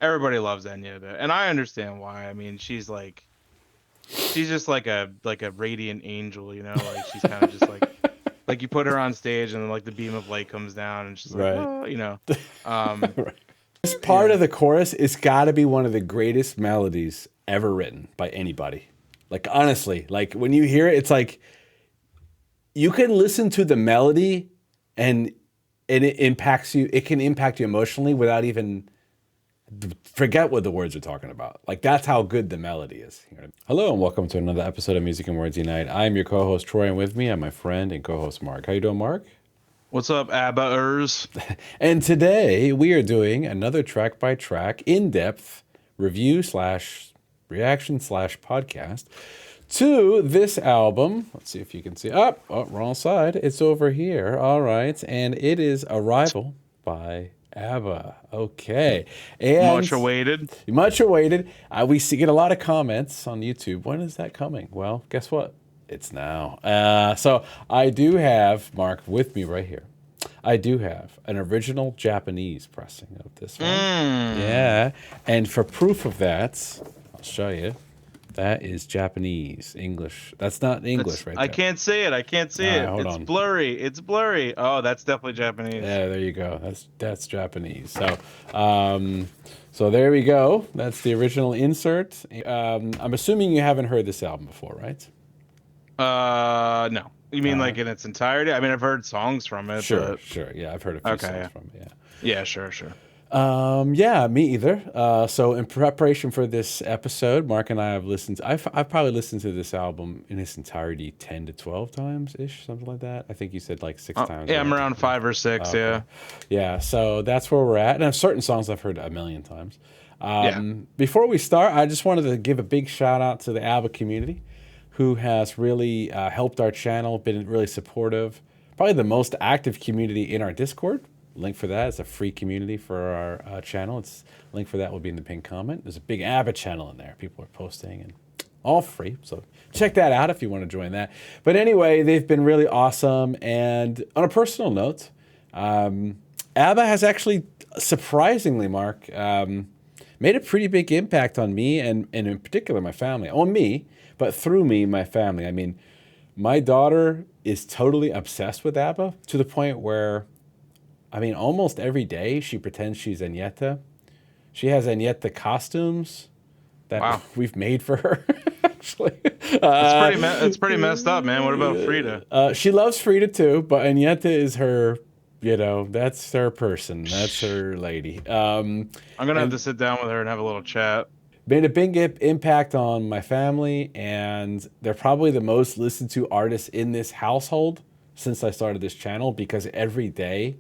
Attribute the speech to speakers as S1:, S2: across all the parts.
S1: everybody loves Enya, and I understand why. I mean, she's just like a radiant angel, you know, like she's kind of just like you put her on stage and then like the beam of light comes down and she's like,
S2: Right.
S1: oh, you know. Um,
S2: Right. This part
S1: yeah.
S2: of the chorus is got to be one of the greatest melodies ever written by anybody. Like, honestly, like when you hear it, it's like you can listen to the melody and it impacts you. It can impact you emotionally without even forget what the words are talking about. Like, that's how good the melody is. Hello and welcome to another episode of Music and Words Unite. I'm your co-host Troy, and with me I'm my friend and co-host Mark. How you doing, Mark?
S1: What's up, ABBA-ers?
S2: And today we are doing another track by track, in-depth review slash reaction slash podcast to this album. Let's see if you can see. Oh, wrong side. It's over here. All right. And it is Arrival by ABBA. Okay. And
S1: Much awaited.
S2: Much awaited. We get a lot of comments on YouTube. When is that coming? Well, guess what? It's now. So I do have, Mark, with me right here. I do have an original Japanese pressing of this one. Yeah. And for proof of that, I'll show you. That is Japanese. English. That's not English right there.
S1: I can't see it.
S2: Hold
S1: It's
S2: on.
S1: blurry. It's blurry. Oh, that's definitely Japanese.
S2: Yeah, there you go. That's Japanese. So there we go. That's the original insert. I'm assuming you haven't heard this album before, right?
S1: No. You mean like in its entirety? I mean, I've heard songs from it.
S2: Sure,
S1: but...
S2: sure. Yeah, I've heard a few songs from it.
S1: Yeah, sure.
S2: Yeah, me either. So in preparation for this episode, Mark and I have listened. I've probably listened to this album in its entirety 10 to 12 times ish, something like that. I think you said like 6 times.
S1: Yeah, I'm around 5 or 6.
S2: Okay.
S1: Yeah.
S2: Yeah. So that's where we're at. And there's certain songs I've heard a million times. Before we start, I just wanted to give a big shout out to the ABBA community, who has really helped our channel, been really supportive. Probably the most active community in our Discord. Link for that. It's a free community for our channel. Link for that will be in the pinned comment. There's a big ABBA channel in there. People are posting and all free. So check that out if you want to join that. But anyway, they've been really awesome. And on a personal note, ABBA has actually, surprisingly, Mark, made a pretty big impact on me and in particular my family. On me, but through me, my family. I mean, my daughter is totally obsessed with ABBA to the point where, I mean, almost every day she pretends she's Agnetha. She has Agnetha costumes that we've made for her, actually.
S1: It's pretty messed up, man. What about Frida?
S2: She loves Frida too, but Agnetha is her, that's her person. That's her lady.
S1: I'm going to have to sit down with her and have a little chat.
S2: Made a big impact on my family, and they're probably the most listened to artists in this household since I started this channel, because every day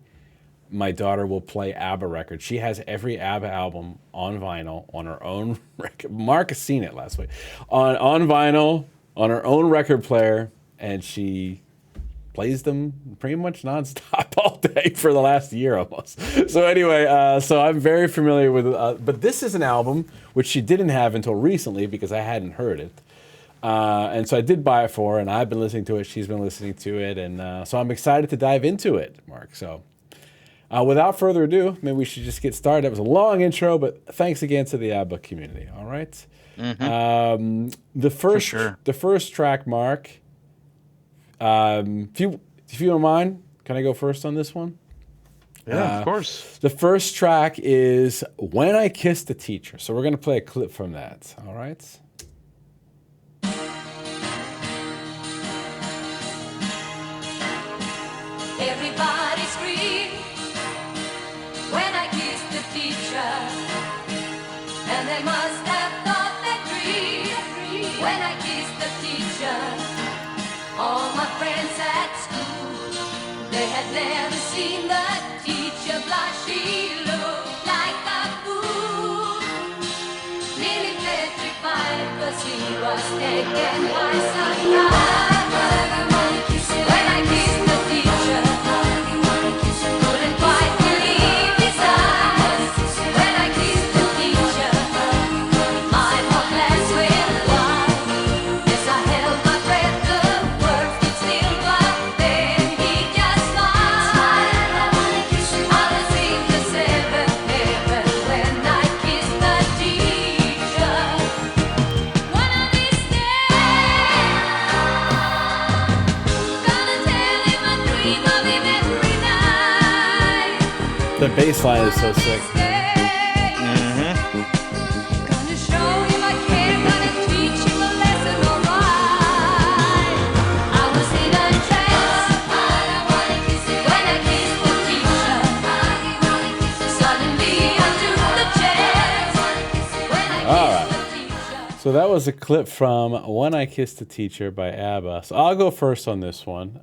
S2: my daughter will play ABBA records. She has every ABBA album on vinyl on her own record. Mark has seen it last week. On vinyl, on her own record player, and she plays them pretty much nonstop all day for the last year almost. So anyway, so I'm very familiar with but this is an album which she didn't have until recently because I hadn't heard it. And so I did buy it for her, and I've been listening to it. She's been listening to it. And so I'm excited to dive into it, Mark. So without further ado, maybe we should just get started. It was a long intro, but thanks again to the ABBA community. All right. Mm-hmm. The first track, Mark, if you don't mind, can I go first on this one?
S1: Yeah, of course.
S2: The first track is When I Kissed the Teacher. So we're going to play a clip from that. All right.
S3: Everybody's free when I kissed the teacher, and they must have thought they're free when I kissed the teacher. All my friends at school, they had never seen the teacher blush. She looked like a fool, nearly petrified, 'cause he was taken by surprise. When I kissed the teacher, couldn't quite believe his eyes. When I kissed the teacher, my whole class went wild. As I held my breath, the words did still but then he just smiled. I was in the seventh heaven when I kissed
S2: The bass line is so sick.
S3: Gonna show you I care, gonna teach you a lesson, alright. I was in a trance when I kissed the teacher. Suddenly I took the chance when I kissed the teacher.
S2: So that was a clip from "When I Kissed the Teacher" by ABBA. So I'll go first on this one.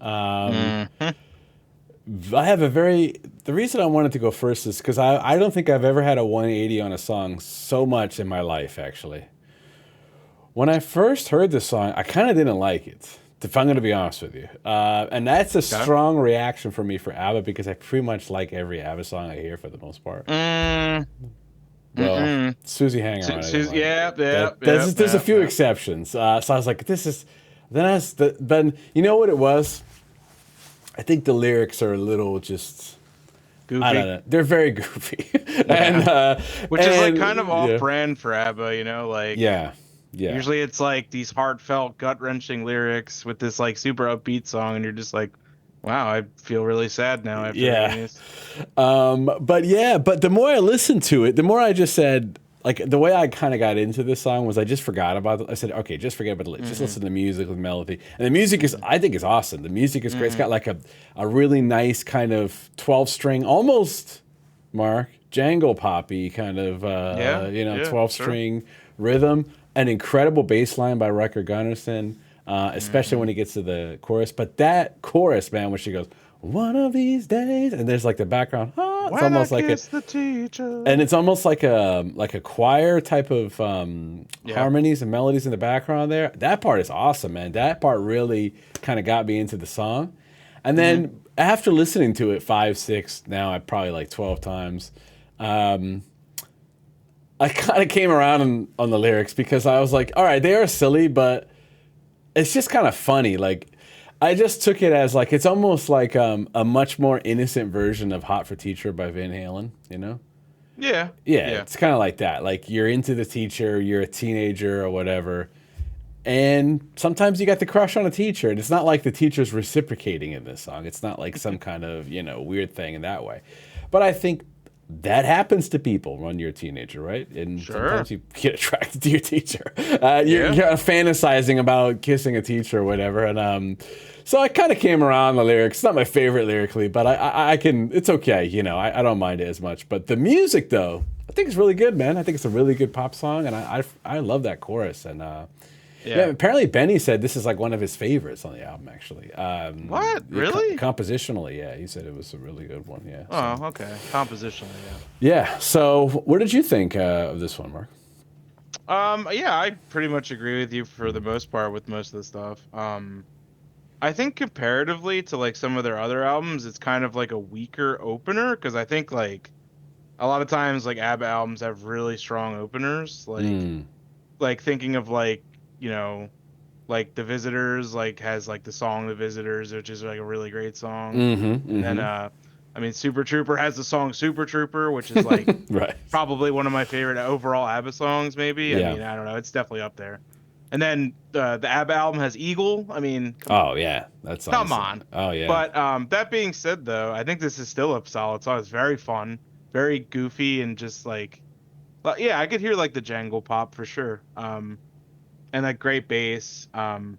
S2: I have the reason I wanted to go first is because I don't think I've ever had a 180 on a song so much in my life, actually. When I first heard this song, I kind of didn't like it, if I'm going to be honest with you. And that's a strong reaction for me for ABBA because I pretty much like every ABBA song I hear for the most part. Well, Susie Hang On. There's a few exceptions. So I was like, then you know what it was? I think the lyrics are a little just
S1: Goofy.
S2: I don't know. They're very goofy,
S1: Which is like kind of off-brand for ABBA, you know, like
S2: yeah.
S1: Usually it's like these heartfelt, gut-wrenching lyrics with this like super upbeat song, and you're just like, wow, I feel really sad now after reading this.
S2: But the more I listened to it, the more I just said, like, the way I kind of got into this song was I just forgot about it. I said, okay, just forget about the lyrics. Just listen to the music, the melody. And the music I think is awesome. The music is great. It's got like a really nice kind of 12-string, almost, Mark, jangle poppy kind of, 12-string rhythm. An incredible bass line by Riker Gunnarsson, especially when he gets to the chorus. But that chorus, man, when she goes, one of these days, and there's like the background, it's almost like
S1: the teacher.
S2: And it's almost like a choir type of harmonies and melodies in the background there. That part is awesome, man. That part really kind of got me into the song. And then after listening to it 5, 6, now I probably like 12 times, I kind of came around on the lyrics because I was like, all right, they are silly, but it's just kind of funny. Like, I just took it as like, it's almost like a much more innocent version of Hot for Teacher by Van Halen, you know?
S1: Yeah.
S2: It's kind of like that. Like, you're into the teacher, you're a teenager or whatever, and sometimes you got the crush on a teacher, and it's not like the teacher's reciprocating in this song. It's not like some kind of, weird thing in that way. But I think that happens to people when you're a teenager, right? And sometimes you get attracted to your teacher. You're fantasizing about kissing a teacher or whatever. And so I kind of came around the lyrics. It's not my favorite lyrically, but I can, it's okay. I don't mind it as much. But the music, though, I think it's really good, man. I think it's a really good pop song. And I love that chorus. And apparently Benny said this is like one of his favorites on the album, actually.
S1: What? Really?
S2: Compositionally, yeah. He said it was a really good one, yeah.
S1: Oh, okay. Compositionally,
S2: Yeah. So what did you think of this one, Mark?
S1: I pretty much agree with you for the most part with most of the stuff. I think comparatively to like some of their other albums, it's kind of like a weaker opener because I think like a lot of times like ABBA albums have really strong openers. Like thinking of like, like The Visitors, like has like the song The Visitors, which is like a really great song. And then Super Trooper has the song Super Trooper, which is like probably one of my favorite overall ABBA songs, maybe. I mean, I don't know, it's definitely up there. And then the ABBA album has Eagle. I mean,
S2: that's
S1: come on.
S2: Oh yeah.
S1: But that being said, though, I think this is still a solid song. It's very fun, very goofy, and just like, I could hear like the jangle pop for sure. And like great bass. But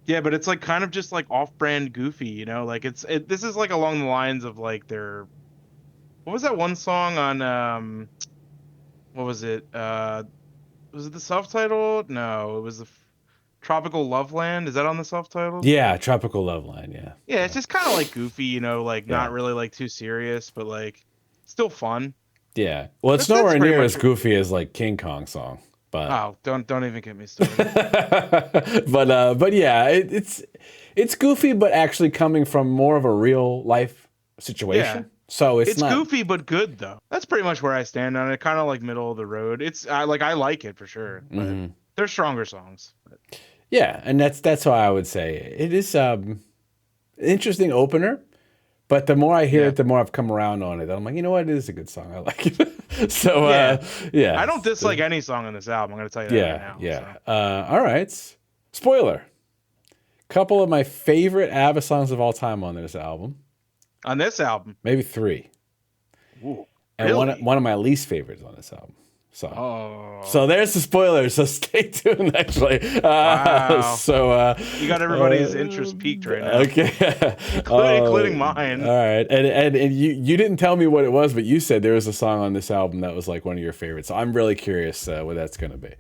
S1: it's like kind of just like off-brand goofy, like this is like along the lines of like their, what was that one song on, what was it? Was it the self-titled? No, it was the Tropical Loveland. Is that on the self-titled?
S2: Yeah, Tropical Loveland, yeah.
S1: Yeah, it's just kind of like goofy, like not really like too serious, but like still fun.
S2: Yeah. Well, it's nowhere near as goofy as like King Kong song. But
S1: don't even get me started.
S2: but yeah, it's goofy, but actually coming from more of a real life situation. Yeah. So it's not
S1: goofy but good though. That's pretty much where I stand on it. Kind of like middle of the road. I like it for sure. But there's stronger songs.
S2: Yeah, and that's why I would say it is interesting opener. But the more I hear it, the more I've come around on it. I'm like, you know what? It is a good song. I like it. So,
S1: I don't dislike any song on this album. I'm going to tell you that right now.
S2: Yeah. So. All right. Spoiler. Couple of my favorite ABBA songs of all time on this album.
S1: On this album?
S2: Maybe 3.
S1: Ooh,
S2: and
S1: really?
S2: one of my least favorites on this album. So
S1: Oh,
S2: there's the spoilers. So stay tuned. Actually,
S1: wow. You got everybody's interest peaked right now,
S2: okay,
S1: including
S2: all
S1: mine.
S2: right, and you didn't tell me what it was, but you said there was a song on this album that was like one of your favorites. So I'm really curious what that's going to be.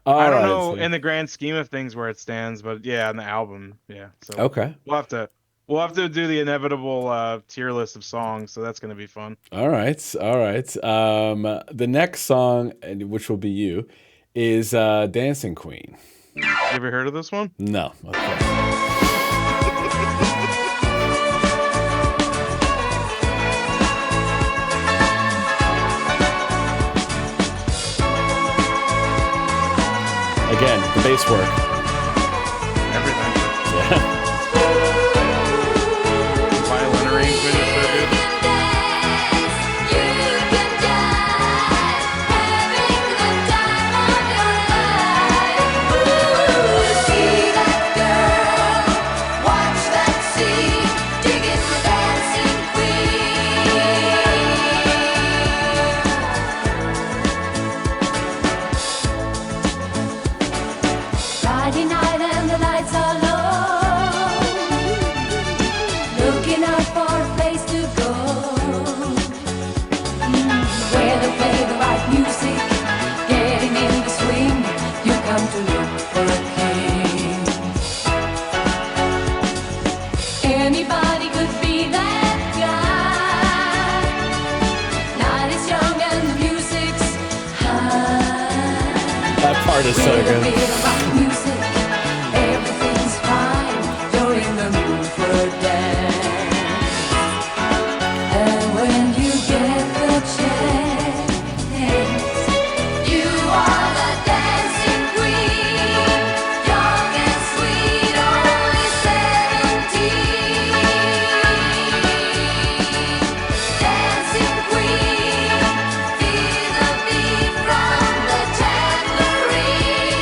S1: I
S2: All
S1: don't
S2: right,
S1: know
S2: so,
S1: in the grand scheme of things where it stands, but yeah, on the album, yeah. So
S2: okay.
S1: we'll have to do the inevitable tier list of songs. So that's gonna be fun.
S2: All right, all right. The next song, which will be you, is "Dancing Queen."
S1: You ever heard of this one?
S2: No. Okay. Again, the bass work.
S1: Everything.
S2: Yeah.
S1: Violin arrangement is so good.
S3: Friday night and the lights are low, looking out for a place to go, where they play the right music, getting in the swing. You come to look for a king. Anybody could be that guy. Night is young and the music's high.
S2: That part is so good.
S3: Music, everything's fine. You're in the mood for a dance. And when you get the chance, you are the dancing queen. Young and sweet, only 17. Dancing queen, feel the beat from the tambourine.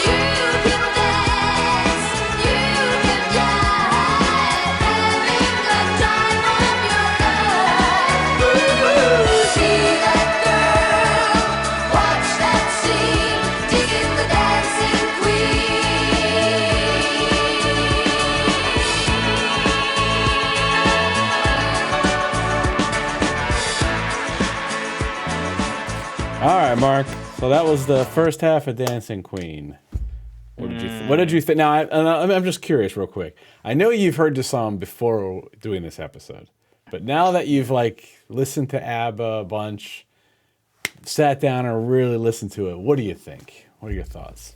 S3: You can dance, you can jive, having the time of your life. See that girl, watch that scene, digging the dancing
S2: All right, Mark. So that was the first half of Dancing Queen. What did you think? Now, I'm just curious, real quick. I know you've heard the song before doing this episode, but now that you've like listened to ABBA a bunch, sat down and really listened to it, what do you think? What are your thoughts?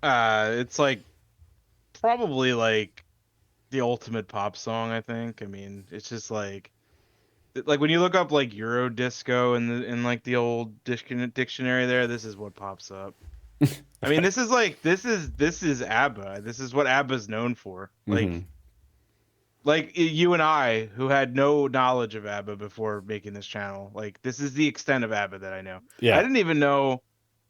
S1: It's like probably like the ultimate pop song, I think. I mean, it's just like when you look up like Euro disco in like the old dictionary there, this is what pops up. I mean, this is ABBA. This is what ABBA's known for.
S2: Mm-hmm.
S1: Like you and I, who had no knowledge of ABBA before making this channel, like this is the extent of ABBA that I know. I
S2: Yeah,
S1: didn't even know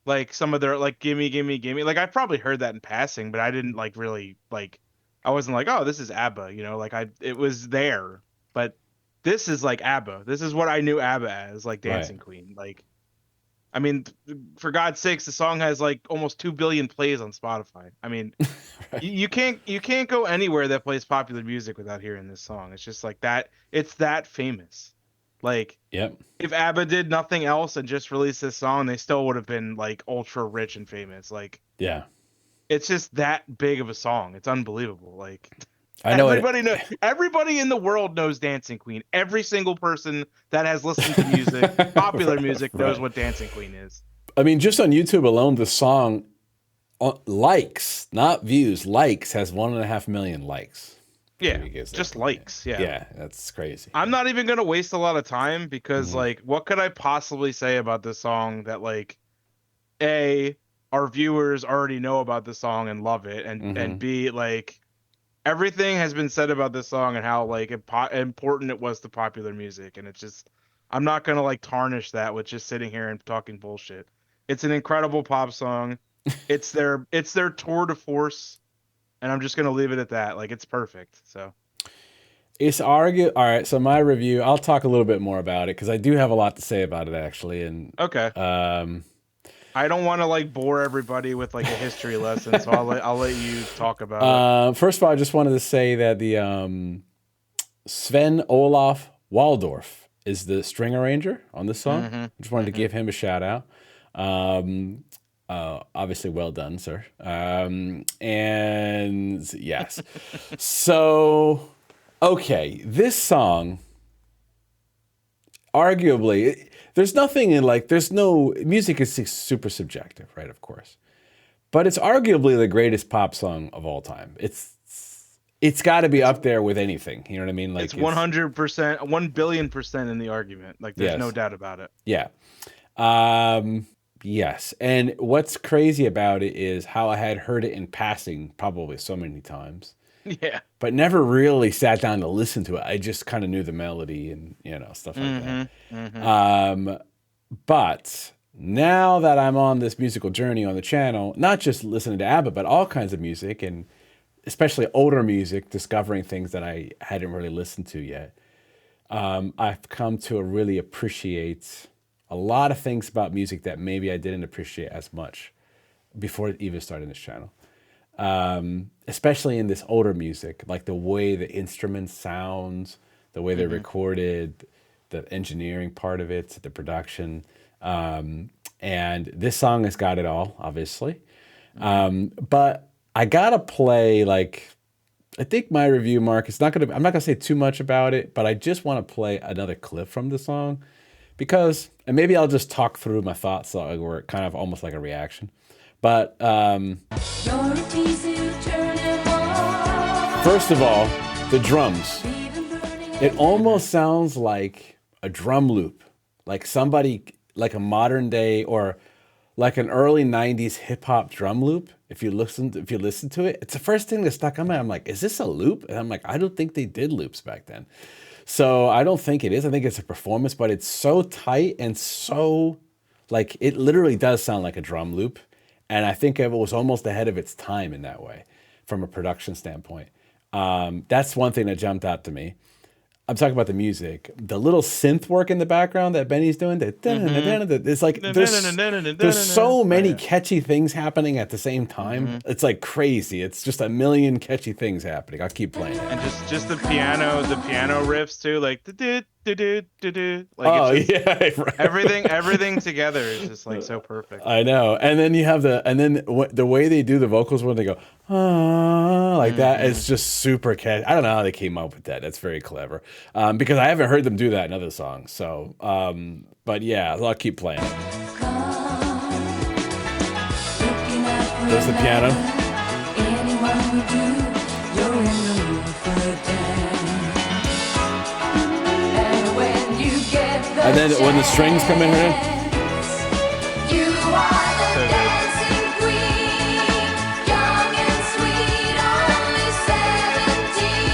S1: like some of their like gimme gimme gimme. Like I probably heard that in passing, but I didn't like really like. I wasn't like, oh, this is ABBA, you know. Like it was there, but this is like ABBA. This is what I knew ABBA as, like
S2: right.
S1: Dancing Queen. Like, I mean, for God's sakes, the song has like almost 2 billion plays on Spotify. I mean,
S2: Right.
S1: you can't go anywhere that plays popular music without hearing this song. It's just like that. It's that famous. Like
S2: Yep.
S1: if ABBA did nothing else and just released this song, they still would have been like ultra rich and famous. Like
S2: Yeah.
S1: it's just that big of a song. It's unbelievable. Like
S2: I know it.
S1: everybody in the world knows Dancing Queen. Every single person that has listened to music, popular music, knows
S2: Right.
S1: what Dancing Queen is.
S2: I mean, just on YouTube alone, the song likes, not views, likes has 1.5 million likes.
S1: Yeah,
S2: You guys
S1: just
S2: think,
S1: likes. Yeah.
S2: Yeah, that's crazy.
S1: I'm not even gonna waste a lot of time because
S2: Mhm.
S1: like what could I possibly say about this song that like A, our viewers already know about the song and love it, and
S2: Mhm.
S1: B, like everything has been said about this song and how like important it was to popular music, and it's just I'm not gonna like tarnish that with just sitting here and talking bullshit. It's an incredible pop song. It's their tour de force, and I'm just gonna leave it at that. Like it's perfect. So
S2: It's argue. All right, so my review. I'll talk a little bit more about it because I do have a lot to say about it actually. And
S1: Okay. I don't want to like bore everybody with like a history lesson, so I'll let you talk about it.
S2: first of all, I just wanted to say that the Sven Olaf Waldorf is the string arranger on this song.
S1: Mm-hmm.
S2: Just wanted to give him a shout out. Obviously, well done, sir. And yes, so okay, this song, arguably, there's nothing in like, there's no music is super subjective, right? Of course, but it's arguably the greatest pop song of all time. It's got to be up there with anything. You know what I mean? Like
S1: It's 100%, 1,000,000,000% in the argument. Like there's no doubt about it.
S2: Yeah. Yes. And what's crazy about it is how I had heard it in passing probably so many times,
S1: Yeah.
S2: but never really sat down to listen to it. I just kind of knew the melody and, stuff like that. But now that I'm on this musical journey on the channel, not just listening to ABBA, but all kinds of music and especially older music, discovering things that I hadn't really listened to yet. I've come to really appreciate a lot of things about music that maybe I didn't appreciate as much before even starting this channel. Especially in this older music, like the way the instruments sound, the way they're recorded, the engineering part of it, the production. And this song has got it all, obviously. But I gotta play, like, I think my review, Mark, I'm not gonna say too much about it, but I just want to play another clip from the song because, and maybe I'll just talk through my thoughts, or kind of almost like a reaction. But first of all, the drums. It almost sounds like a drum loop, like somebody, like a modern day or like an early '90s hip hop drum loop. If you listen to it, it's the first thing that stuck in my mind. I'm like, is this a loop? And I'm like, I don't think they did loops back then. So I don't think it is. I think it's a performance, but it's so tight and so, like, it literally does sound like a drum loop. And I think it was almost ahead of its time in that way, from a production standpoint. That's one thing that jumped out to me. I'm talking about the music, the little synth work in the background that Benny's doing. It's like there's so many catchy things happening at the same time. It's like crazy. It's just a million catchy things happening. I'll keep playing it.
S1: And just the piano riffs too, like like
S2: it's just, yeah, right.
S1: everything together is just like so perfect.
S2: I know. And then you have the way they do the vocals when they go like that is just super catchy. I don't know how they came up with that. That's very clever. Because I haven't heard them do that in other songs. So, but yeah, I'll keep playing it. There's the piano. And then when the strings come in here,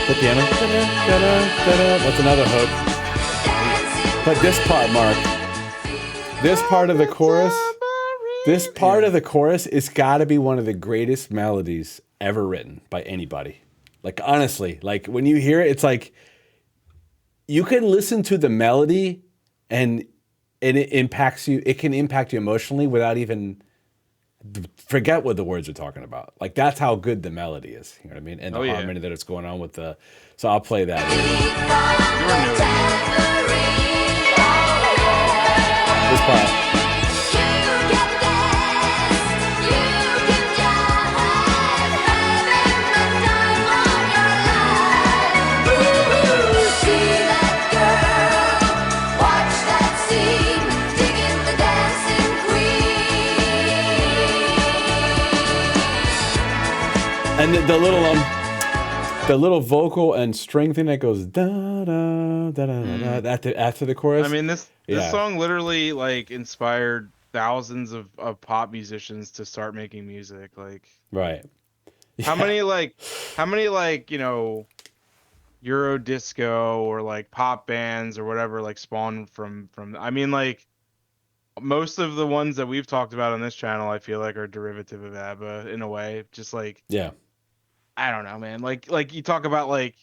S2: the piano, that's another hook. But this part, Mark, this part of the chorus is got to be one of the greatest melodies ever written by anybody. Like, honestly, like when you hear it, it's like you can listen to the melody and it impacts you. It can impact you emotionally without even forget what the words are talking about. Like, that's how good the melody is. You know what I mean? And the harmony that it's going on with the. So I'll play that. This part. And the little vocal and string thing that goes da da da da da after the chorus.
S1: I mean, this song literally like inspired thousands of pop musicians to start making music. Like,
S2: right? Yeah.
S1: How many Euro disco or like pop bands or whatever like spawned from? I mean, like most of the ones that we've talked about on this channel, I feel like are derivative of ABBA in a way. Just like,
S2: yeah.
S1: I don't know, man. Like you talk about like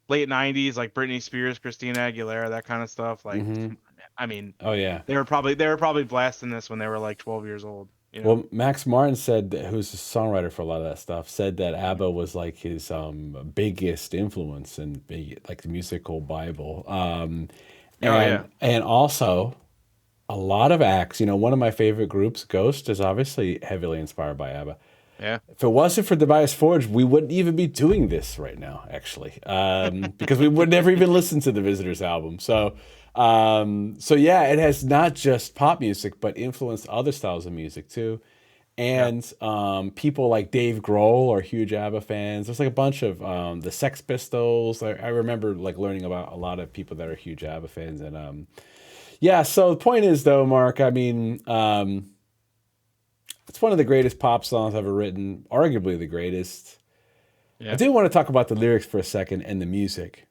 S1: late '90s, like Britney Spears, Christina Aguilera, that kind of stuff. Like,
S2: Mm-hmm.
S1: come on, man. I mean,
S2: Oh yeah.
S1: they were probably blasting this when they were like 12 years old. You know?
S2: Well, Max Martin said, who's the songwriter for a lot of that stuff, said that ABBA was like his biggest influence and big, like the musical Bible.
S1: Oh yeah,
S2: And also a lot of acts. You know, one of my favorite groups, Ghost, is obviously heavily inspired by ABBA.
S1: yeah.
S2: If it wasn't for Tobias Forge, we wouldn't even be doing this right now, actually, because we would never even listen to the Visitors album. So yeah, it has not just pop music, but influenced other styles of music too.
S1: Yeah.
S2: And people like Dave Grohl are huge ABBA fans. There's like a bunch of the Sex Pistols. I remember like learning about a lot of people that are huge ABBA fans. And yeah, so the point is though, Mark, I mean, it's one of the greatest pop songs ever written, arguably the greatest. I
S1: Yeah.
S2: do want to talk about the lyrics for a second and the music.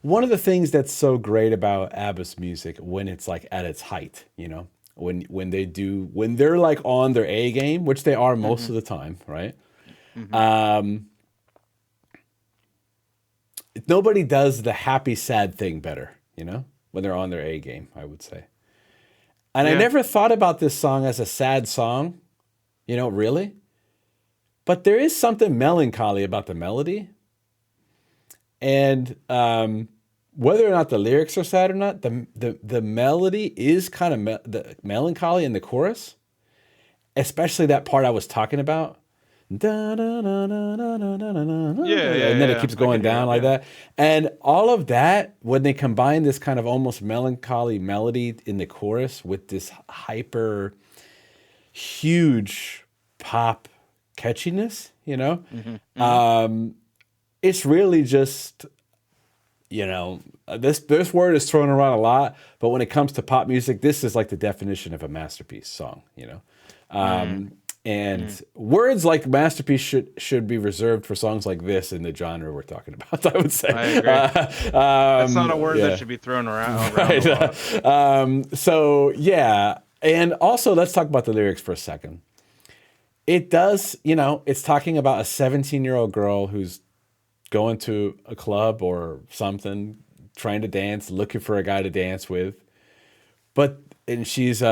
S2: One of the things that's so great about ABBA's music when it's like at its height, you know, when they're like on their A game, which they are most
S1: Mhm.
S2: of the time, right?
S1: Mhm.
S2: Um, Nobody does the happy sad thing better, you know, when they're on their A game, I would say. And I
S1: Yeah.
S2: never thought about this song as a sad song, you know, really. But there is something melancholy about the melody. And whether or not the lyrics are sad or not, the melody is kind of the melancholy in the chorus, especially that part I was talking about. Da, da, da, da, da, da, da, da, da,
S1: Yeah. Yeah.
S2: and then it
S1: Yeah.
S2: keeps
S1: I
S2: going
S1: could hear
S2: down
S1: it.
S2: like
S1: Yeah.
S2: that. And all of that, when they combine this kind of almost melancholy melody in the chorus with this hyper huge pop catchiness, you know,
S1: Mhm. Mhm.
S2: it's really just, you know, this word is thrown around a lot, but when it comes to pop music, this is like the definition of a masterpiece song, you know.
S1: Mm.
S2: And
S1: Mm.
S2: words like masterpiece should be reserved for songs like this in the genre we're talking about, I would say.
S1: I agree. That's not a word that
S2: Yeah.
S1: should be thrown around
S2: Right.
S1: a lot.
S2: So yeah, and also let's talk about the lyrics for a second. It does, you know, it's talking about a 17-year-old girl who's going to a club or something, trying to dance, looking for a guy to dance with. But and she's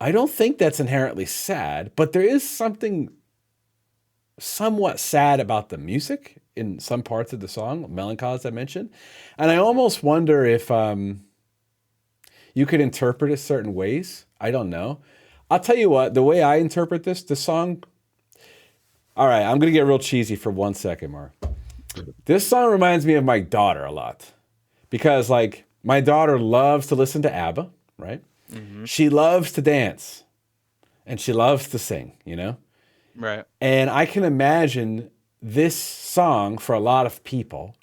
S2: I don't think that's inherently sad, but there is something somewhat sad about the music in some parts of the song, melancholy as I mentioned. And I almost wonder if you could interpret it certain ways. I don't know. I'll tell you what, the way I interpret this, the song. All right, I'm going to get real cheesy for 1 second, Mark. This song reminds me of my daughter a lot because, like, my daughter loves to listen to ABBA, right?
S1: Mhm.
S2: She loves to dance and she loves to sing, you know?
S1: Right.
S2: And I can imagine this song for a lot of people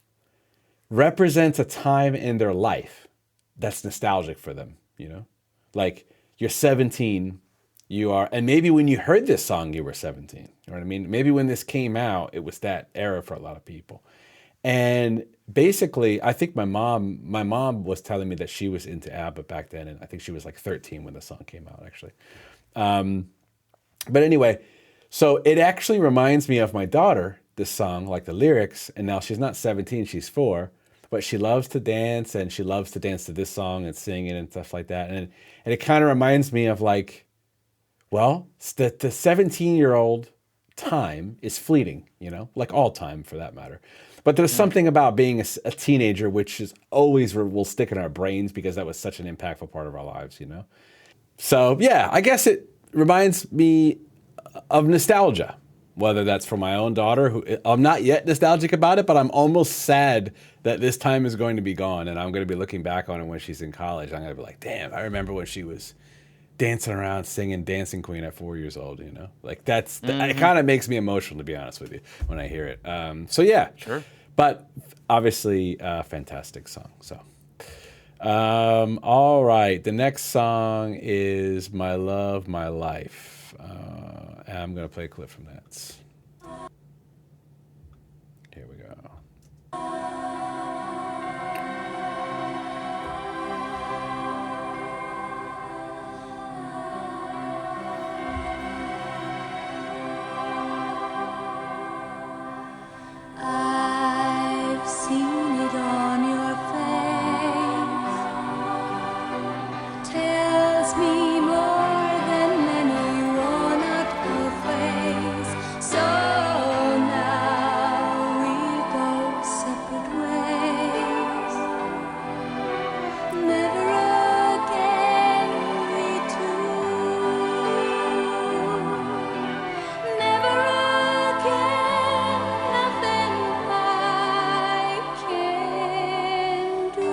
S2: represents a time in their life that's nostalgic for them, you know? Like you're 17, and maybe when you heard this song, you were 17. You know what I mean? Maybe when this came out, it was that era for a lot of people. And basically, I think my mom was telling me that she was into ABBA back then, and I think she was like 13 when the song came out, actually. But anyway, so it actually reminds me of my daughter, this song, like the lyrics, and now she's not 17, she's 4, but she loves to dance and she loves to dance to this song and sing it and stuff like that. And it kind of reminds me of like, well, the 17-year-old time is fleeting, you know, like all time for that matter. But there's
S1: Mm.
S2: something about being a teenager which is always will stick in our brains because that was such an impactful part of our lives, you know. So yeah, I guess it reminds me of nostalgia, whether that's for my own daughter, who I'm not yet nostalgic about it, but I'm almost sad that this time is going to be gone and I'm going to be looking back on it when she's in college. I'm going to be like, damn, I remember when she was dancing around singing Dancing Queen at 4 years old, you know? Like it
S1: Mhm.
S2: kind of makes me emotional, to be honest with you, when I hear it. So yeah,
S1: Sure.
S2: but obviously a fantastic song. So, all right. The next song is My Love, My Life. And I'm going to play a clip from that. Here we go.
S3: I loves me more than many worn-out ways. So now we go separate ways. Never again we two. Never again, nothing I can do.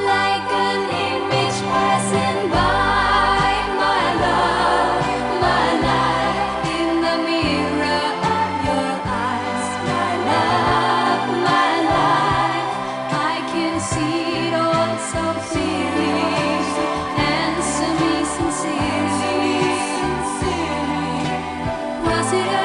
S3: Like an image passing by, my love, my life in the mirror of your eyes, my love, my life. I can see it all so clearly. Answer me sincerely. Was it a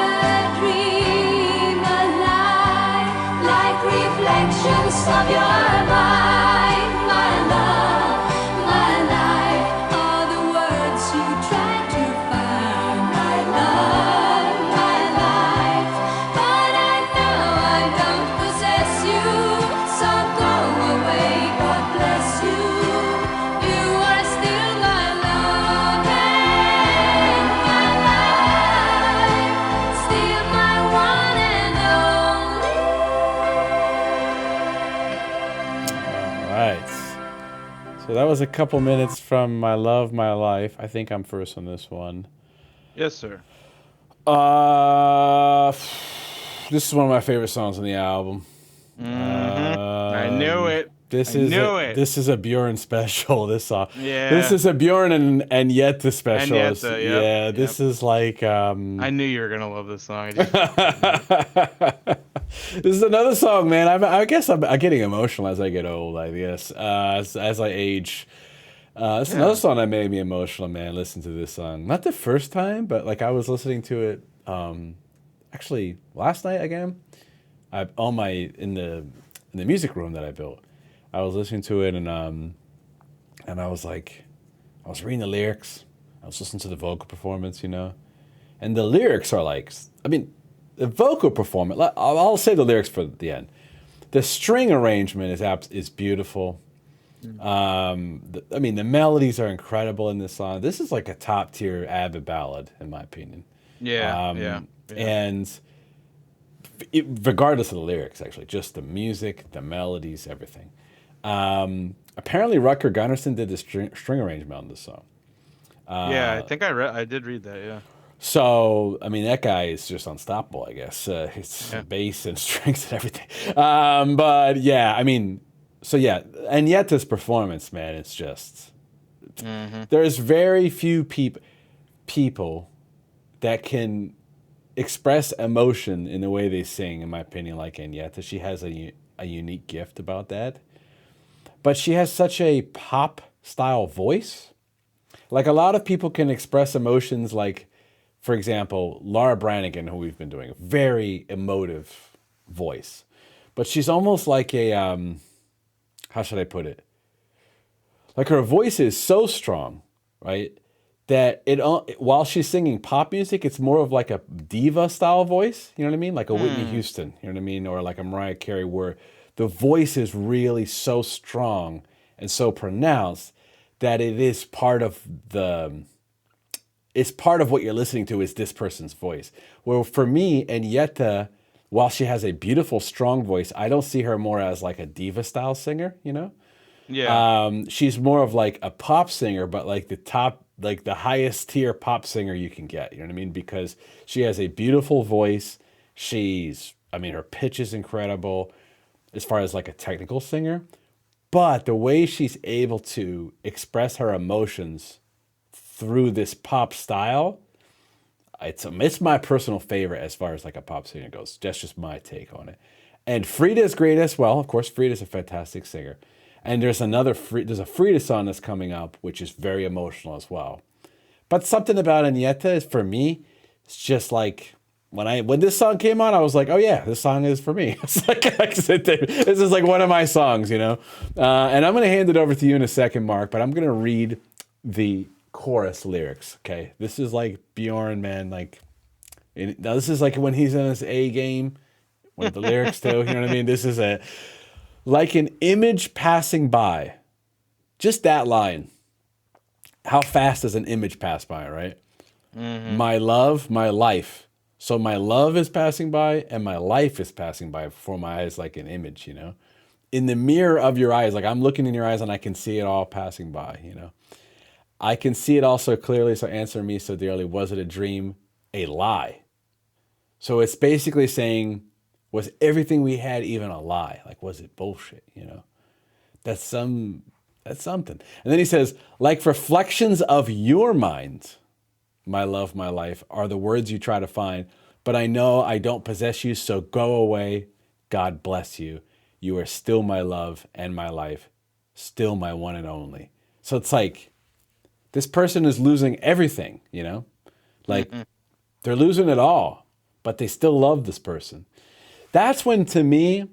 S3: dream, a lie, like reflections of your mind, my love, my life? All the words you tried to find, my love, my life. But I know I don't possess you, so go away, God bless you. You are still my love and my life, still my one and only.
S2: All right. So that was a couple minutes from My Love, My Life. I think I'm first on this one.
S1: Yes, sir.
S2: This is one of my favorite songs on the album.
S1: I knew it.
S2: This
S1: I
S2: is
S1: knew
S2: a,
S1: it.
S2: This is a Bjorn special. This song.
S1: Yeah.
S2: This is a Bjorn and Yetta special.
S1: Yetta, yep,
S2: Yeah. This is like.
S1: I knew you were gonna love this song. I just,
S2: This is another song, man. I guess I'm getting emotional as I get old. I guess as I age. This is another song that made me emotional, man. Listen to this song. Not the first time, but like I was listening to it. Actually, last night again. In the music room that I built. I was listening to it and I was like, I was reading the lyrics. I was listening to the vocal performance, you know, and the lyrics are like, I mean, the vocal performance. I'll say the lyrics for the end. The string arrangement is beautiful. I mean, the melodies are incredible in this song. This is like a top tier ABBA ballad, in my opinion.
S1: yeah.
S2: And regardless of the lyrics, actually, just the music, the melodies, everything. Apparently, Rutger Gunnarsson did the string arrangement on this song.
S1: Yeah, I think I did read that. Yeah.
S2: So, I mean, that guy is just unstoppable, I guess. It's bass and strings and everything. But yeah, I mean, so yeah, and yet this performance, man, it's just there's very few people that can express emotion in the way they sing, in my opinion, like Agneta. She has a unique gift about that. But she has such a pop style voice. Like a lot of people can express emotions like, for example, Laura Branigan, who we've been doing, a very emotive voice. But she's almost like a, how should I put it? Like her voice is so strong, right? That while she's singing pop music, it's more of like a diva style voice. You know what I mean? Like a Whitney Houston, you know what I mean? Or like a Mariah Carey, where the voice is really so strong and so pronounced that it is part of it's part of what you're listening to is this person's voice. Well, for me, Agneta, while she has a beautiful, strong voice, I don't see her more as like a diva style singer, you know?
S1: Yeah.
S2: She's more of like a pop singer, but like the highest tier pop singer you can get. You know what I mean? Because she has a beautiful voice. Her pitch is incredible as far as like a technical singer. But the way she's able to express her emotions through this pop style, it's my personal favorite as far as like a pop singer goes. That's just my take on it. And Frida's great as well. Of course, Frida's a fantastic singer. And there's a Frida song that's coming up, which is very emotional as well. But something about Agneta is, for me, it's just like when this song came on, I was like, oh yeah, this song is for me. It's like this is like one of my songs, you know. And I'm gonna hand it over to you in a second, Mark. But I'm gonna read the chorus lyrics. Okay, this is like Bjorn, man. Now this is like when he's in his A game. With the lyrics too, you know what I mean. This is like an image passing by, just that line. How fast does an image pass by, right? My love, my life. So my love is passing by and my life is passing by before my eyes like an image, you know? In the mirror of your eyes, like I'm looking in your eyes and I can see it all passing by, you know? I can see it all so clearly, so answer me so dearly. Was it a dream, a lie? So it's basically saying, was everything we had even a lie? Like, was it bullshit, you know? That's something. And then he says, like reflections of your mind, my love, my life, are the words you try to find. But I know I don't possess you, so go away. God bless you. You are still my love and my life, still my one and only. So it's like, this person is losing everything, you know? Like, they're losing it all, but they still love this person. That's when, to me,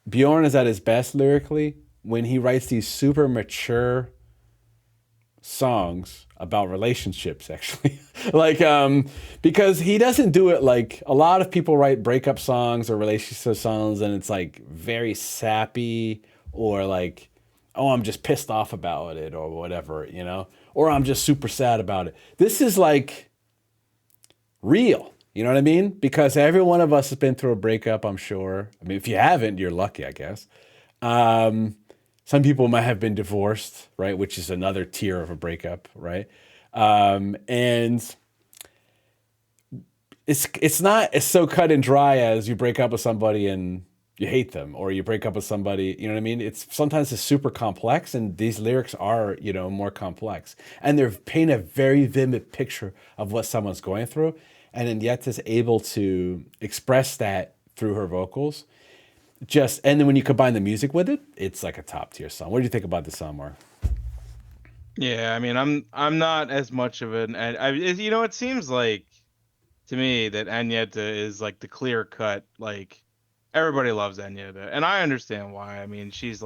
S2: Bjorn is at his best lyrically, when he writes these super mature songs about relationships, actually. Like, because he doesn't do it like a lot of people write breakup songs or relationship songs, and it's like very sappy, or like, oh, I'm just pissed off about it or whatever, you know, or I'm just super sad about it. This is like real, you know what I mean? Because every one of us has been through a breakup, I'm sure. I mean, if you haven't, you're lucky, I guess. Some people might have been divorced, right? Which is another tier of a breakup, right? And it's not as so cut and dry as you break up with somebody and you hate them, or you break up with somebody, you know what I mean? Sometimes it's super complex, and these lyrics are, you know, more complex. And they're painting a very vivid picture of what someone's going through. And Henriette is able to express that through her vocals. And then when you combine the music with it, it's like a top tier song. What do you think about this song, Mark?
S1: Yeah, I mean, I'm not as much of an, you know, it seems like to me that Agneta is like the clear cut, like everybody loves Agneta, and I understand why. I mean, she's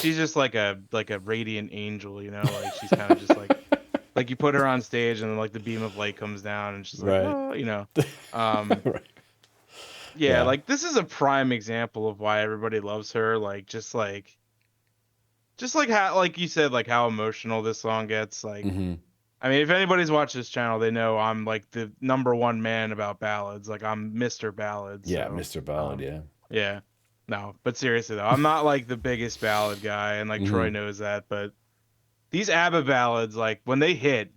S1: just like a radiant angel, you know, like she's kind of just like you put her on stage and then like the beam of light comes down and she's like,
S2: Right.
S1: oh, you know,
S2: Right.
S1: yeah, like this is a prime example of why everybody loves her, like just like how, like you said, like how emotional this song gets, like. I mean, if anybody's watched this channel, they know I'm like the #1 man about ballads. Like I'm Mr. Ballad.
S2: Yeah,
S1: So,
S2: Mr. Ballad, yeah.
S1: Yeah. No, but seriously though, I'm not like the biggest ballad guy, and like Troy knows that. But these ABBA ballads, like when they hit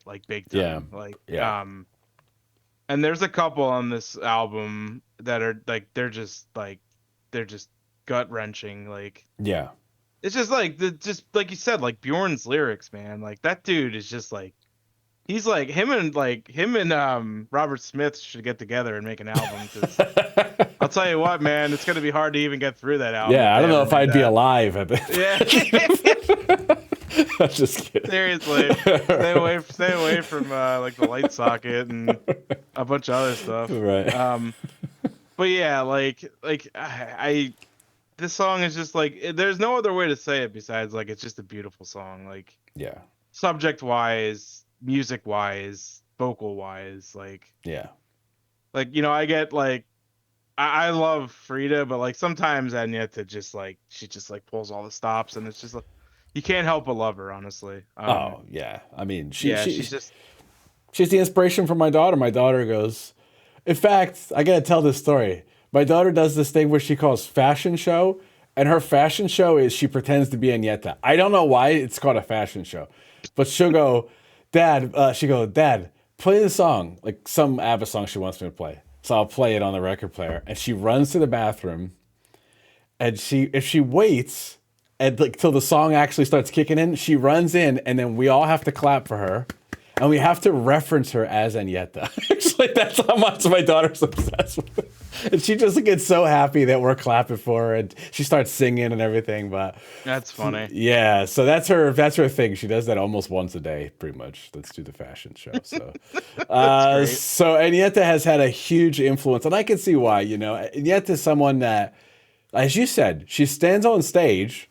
S1: like big time.
S2: Yeah.
S1: Like
S2: Yeah.
S1: and there's a couple on this album that are like they're just gut wrenching. Like
S2: Yeah.
S1: it's just like just like you said, like Bjorn's lyrics, man. Like that dude is just like he's like him and Robert Smith should get together and make an album. Cause I'll tell you what, man, it's gonna be hard to even get through that album.
S2: Yeah, I don't know if I'd be alive at
S1: Yeah.
S2: I'm just kidding.
S1: Seriously, stay away from like the light socket and a bunch of other stuff.
S2: Right.
S1: But yeah, like I this song is just like there's no other way to say it besides like it's just a beautiful song. Like
S2: Yeah.
S1: subject wise, music wise, vocal wise, like
S2: Yeah.
S1: you know, I get like I love Frida, but like sometimes Agneta just like she just like pulls all the stops, and it's just like you can't help but love her, honestly.
S2: Oh yeah. I mean,
S1: she's just
S2: she's the inspiration for my daughter. My daughter goes. In fact, I gotta tell this story. My daughter does this thing where she calls fashion show, and her fashion show is she pretends to be Agneta. I don't know why it's called a fashion show, but she'll go, Dad, Dad, play the song, like some ABBA song she wants me to play. So I'll play it on the record player, and she runs to the bathroom, and if she waits and like till the song actually starts kicking in, she runs in, and then we all have to clap for her. And we have to reference her as Agneta. Actually, that's how much my daughter's obsessed with her. And she just gets so happy that we're clapping for her, and she starts singing and everything. But
S1: that's funny.
S2: Yeah, so that's her thing. She does that almost once a day, pretty much. Let's do the fashion show. So, so Agneta has had a huge influence, and I can see why. You know, Agneta is someone that, as you said, she stands on stage.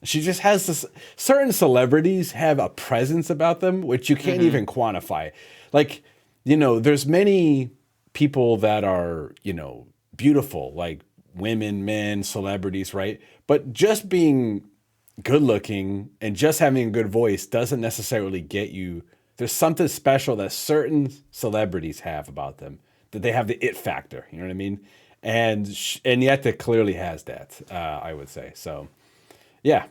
S2: She just has this. Certain celebrities have a presence about them which you can't even quantify. Like, you know, there's many people that are, you know, beautiful, like women, men, celebrities, right? But just being good looking and just having a good voice doesn't necessarily get you. There's something special that certain celebrities have about them, that they have the it factor. You know what I mean? And Yetta clearly has that. I would say so. Yeah,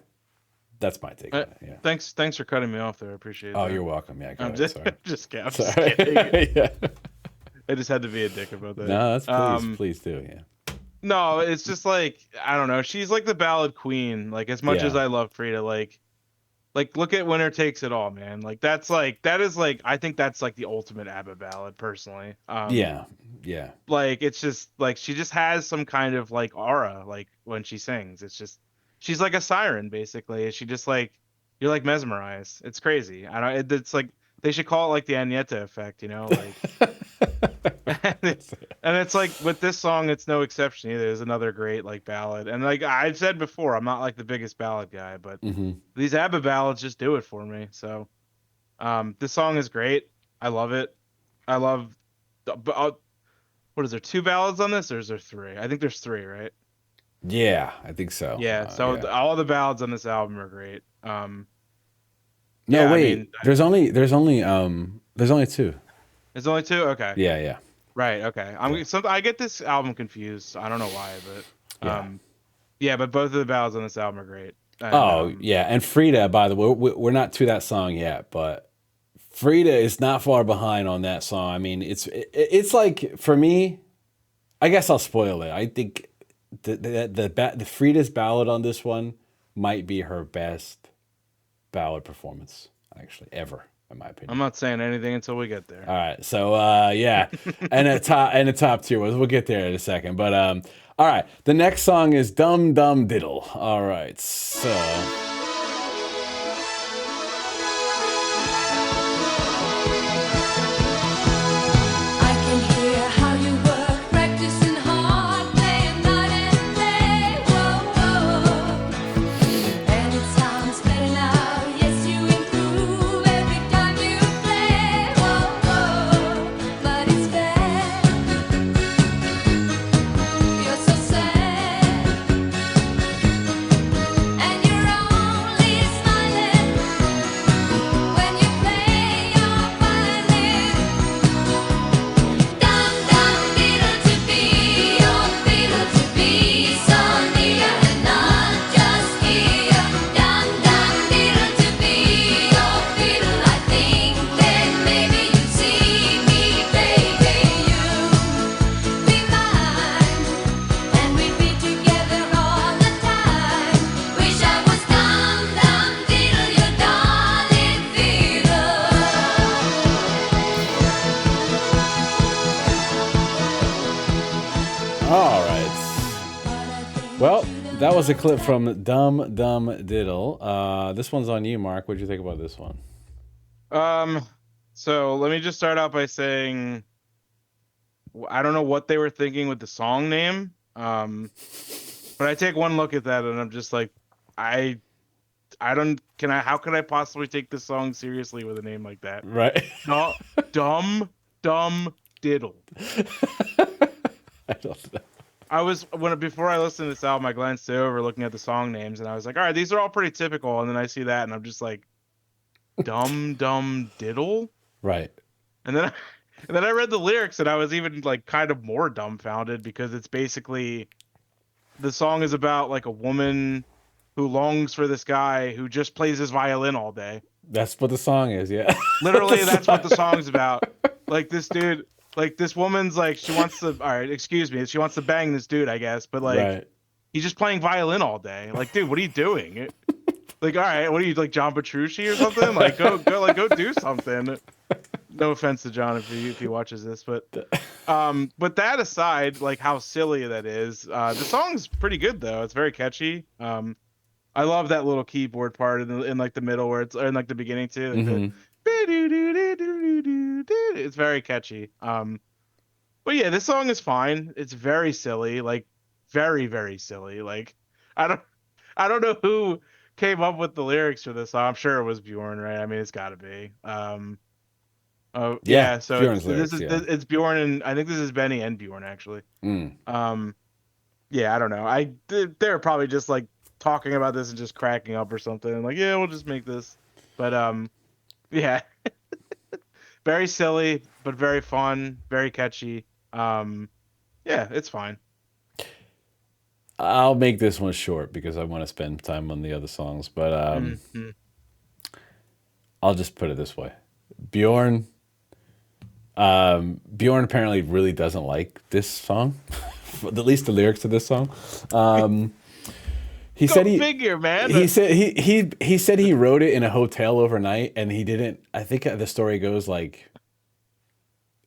S2: that's my take on it. Yeah.
S1: Thanks for cutting me off there. I appreciate
S2: Oh,
S1: that.
S2: you're welcome. Yeah, go
S1: I'm
S2: ahead.
S1: just
S2: Sorry.
S1: I'm just
S2: Sorry.
S1: kidding.
S2: Yeah.
S1: I just had to be a dick about that.
S2: No, that's please do. Yeah.
S1: No, it's just like I don't know. She's like the ballad queen. Like as much as
S2: Yeah.
S1: I love Frida, like look at Winner Takes It All, man. That is like I think that's like the ultimate ABBA ballad personally.
S2: Yeah. Yeah.
S1: Like it's just like she just has some kind of like aura like when she sings. It's just she's like a siren basically. She just like you're like mesmerized. It's crazy. I don't. It's like they should call it like the Agneta effect, you know, like. And it's like with this song, it's no exception either. There's another great like ballad, and like I've said before, I'm not like the biggest ballad guy, but these ABBA ballads just do it for me. So, this song is great. I love it. I love. What is there? Two ballads on this, or is there three? I think there's three, right?
S2: Yeah, I think so.
S1: Yeah. So
S2: Yeah.
S1: all the ballads on this album are great.
S2: No,
S1: yeah,
S2: wait.
S1: I mean,
S2: there's only two.
S1: there's only two. Okay.
S2: Yeah, yeah.
S1: Right. Okay. I get this album confused. I don't know why, but
S2: Yeah.
S1: yeah, but both of the ballads on this album are great. And,
S2: Oh, yeah. And Frida, by the way, we're not to that song yet, but Frida is not far behind on that song. I mean, it's like for me, I guess I'll spoil it. I think the Frida's ballad on this one might be her best ballad performance actually ever, in my opinion.
S1: I'm not saying anything until we get there.
S2: All right, so yeah, and the top tier was we'll get there in a second, but all right, the next song is "Dum Dum Diddle." All right, so.
S3: I can hear how you work, practicing hard, playing night and day. Whoa, whoa. And it sounds better now. Yes, you improve every time you play. Whoa, whoa. But it's bad. You're so sad, and you're only smiling when you play your violin. Dum dum diddle to be your fiddle to be so near and not just here. Dum dum diddle to be your fiddle. I think that maybe you see me, baby. You be mine, and we'd be together all the time. Wish I was dum dum diddle, your darling fiddle.
S2: All right. Well, that was a clip from Dum Dum Diddle. This one's on you, Mark. What'd you think about this one?
S1: So let me just start out by saying I don't know what they were thinking with the song name. But I take one look at that and I'm just like, I don't how could I possibly take this song seriously with a name like that?
S2: Right.
S1: No, Dum Dum Diddle.
S2: I don't know.
S1: Before I listened to this album, I glanced over looking at the song names and I was like, all right, these are all pretty typical. And then I see that and I'm just like, Dum Dum Diddle?
S2: Right.
S1: And then I read the lyrics and I was even like kind of more dumbfounded because it's basically the song is about like a woman who longs for this guy who just plays his violin all day.
S2: That's what the song is, yeah.
S1: Literally, that's what the song's about. Like this dude, like this woman's like she wants to. All right, excuse me, she wants to bang this dude, I guess, but like
S2: Right.
S1: he's just playing violin all day. Like, dude, what are you doing? Like, all right, what are you like John Petrucci or something? Like, go do something. No offense to John if he watches this, but that aside, like how silly that is, the song's pretty good though. It's very catchy. I love that little keyboard part in like the middle where it's in like the beginning too. Like it's very catchy. But yeah, this song is fine. It's very silly, like very very silly. Like I don't know who came up with the lyrics for this song. I'm sure it was Bjorn, right? I mean, it's got to be. Oh yeah, so
S2: Bjorn's
S1: this is
S2: lyrics,
S1: it's Bjorn and I think this is Benny and Bjorn actually.
S2: Mm.
S1: Yeah, I don't know. They're probably just like talking about this and just cracking up or something. Like, yeah, we'll just make this. But yeah, very silly, but very fun, very catchy. Yeah, it's fine.
S2: I'll make this one short because I want to spend time on the other songs. But I'll just put it this way: Bjorn. Bjorn apparently really doesn't like this song, at least the lyrics to this song. He said
S1: figure, man.
S2: He said he said he wrote it in a hotel overnight, and he didn't. I think the story goes like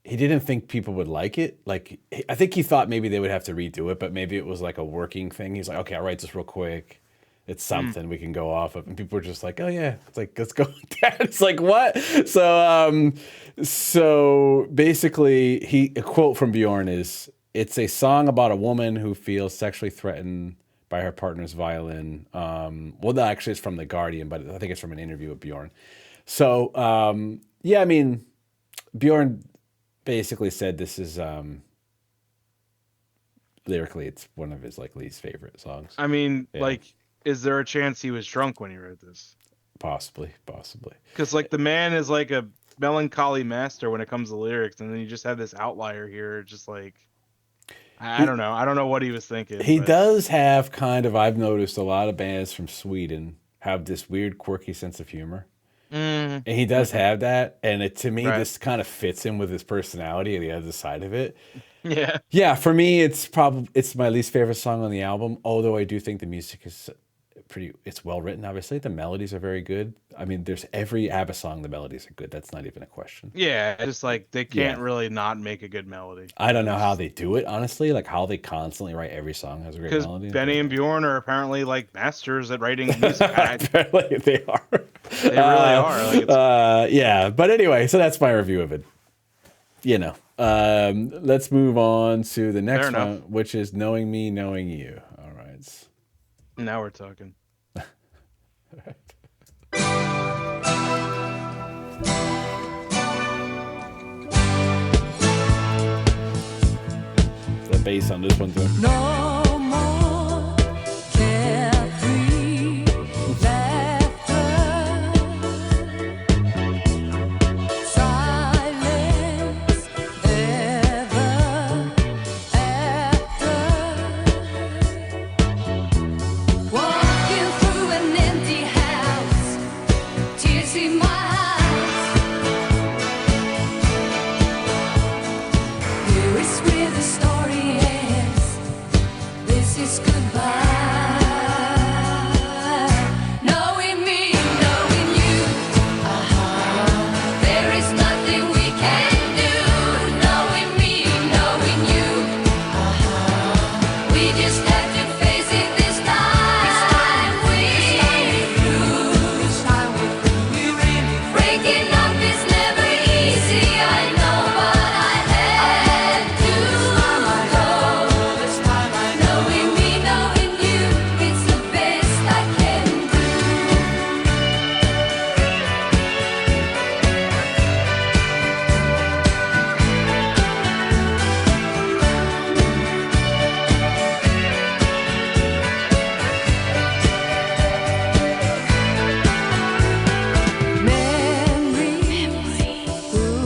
S2: he didn't think people would like it. Like I think he thought maybe they would have to redo it, but maybe it was like a working thing. He's like, okay, I'll write this real quick. It's something we can go off of, and people were just like, "Oh yeah," it's like, "Let's go with that." It's like what? So basically, a quote from Bjorn is, "It's a song about a woman who feels sexually threatened by her partner's violin." Well, no, actually, it's from The Guardian, but I think it's from an interview with Bjorn. So yeah, I mean, Bjorn basically said this is lyrically, it's one of his like least favorite songs.
S1: I mean, like. Is there a chance he was drunk when he wrote this?
S2: Possibly.
S1: Because like the man is like a melancholy master when it comes to lyrics, and then you just have this outlier here, just like I don't know. I don't know what he was thinking.
S2: He does have kind of. I've noticed a lot of bands from Sweden have this weird, quirky sense of humor, and he does have that. And to me, this kind of fits in with his personality and the other side of it. Yeah. For me, it's my least favorite song on the album. Although I do think the music is it's well written. Obviously, the melodies are very good. I mean, there's every ABBA song, the melodies are good. That's not even a question.
S1: Yeah, just like they can't really not make a good melody.
S2: I don't know how they do it, honestly. Like how they constantly write every song has a great melody.
S1: Because Benny and Bjorn are apparently like masters at writing music.
S2: Apparently they are.
S1: They really are. Like
S2: yeah, but anyway, so that's my review of it. You know, let's move on to the next one, which is "Knowing Me, Knowing You." All right.
S1: Now we're talking.
S2: The bass on this one too.
S3: No more carefree laughter, silence ever after. Walking through an empty house, tears in my eyes. Here is where the story ends. This is goodbye. Knowing me, knowing you. There is nothing we can do. Knowing me, knowing you. We just have to face it this time. Breaking up is never easy, I know, but I had to go. Knowing me, knowing you, it's the best I can do.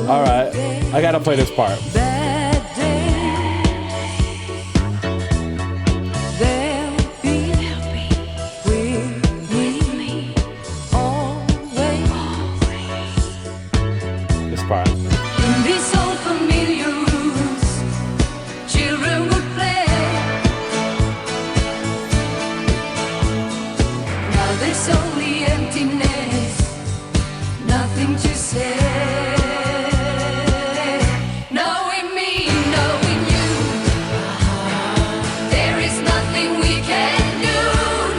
S2: All right, I gotta play this part.
S3: Bad days, they'll be with me always.
S2: This part.
S3: In these old familiar rooms, children would play. Now there's only emptiness, nothing to say. Knowing me, knowing you, there is nothing we can do.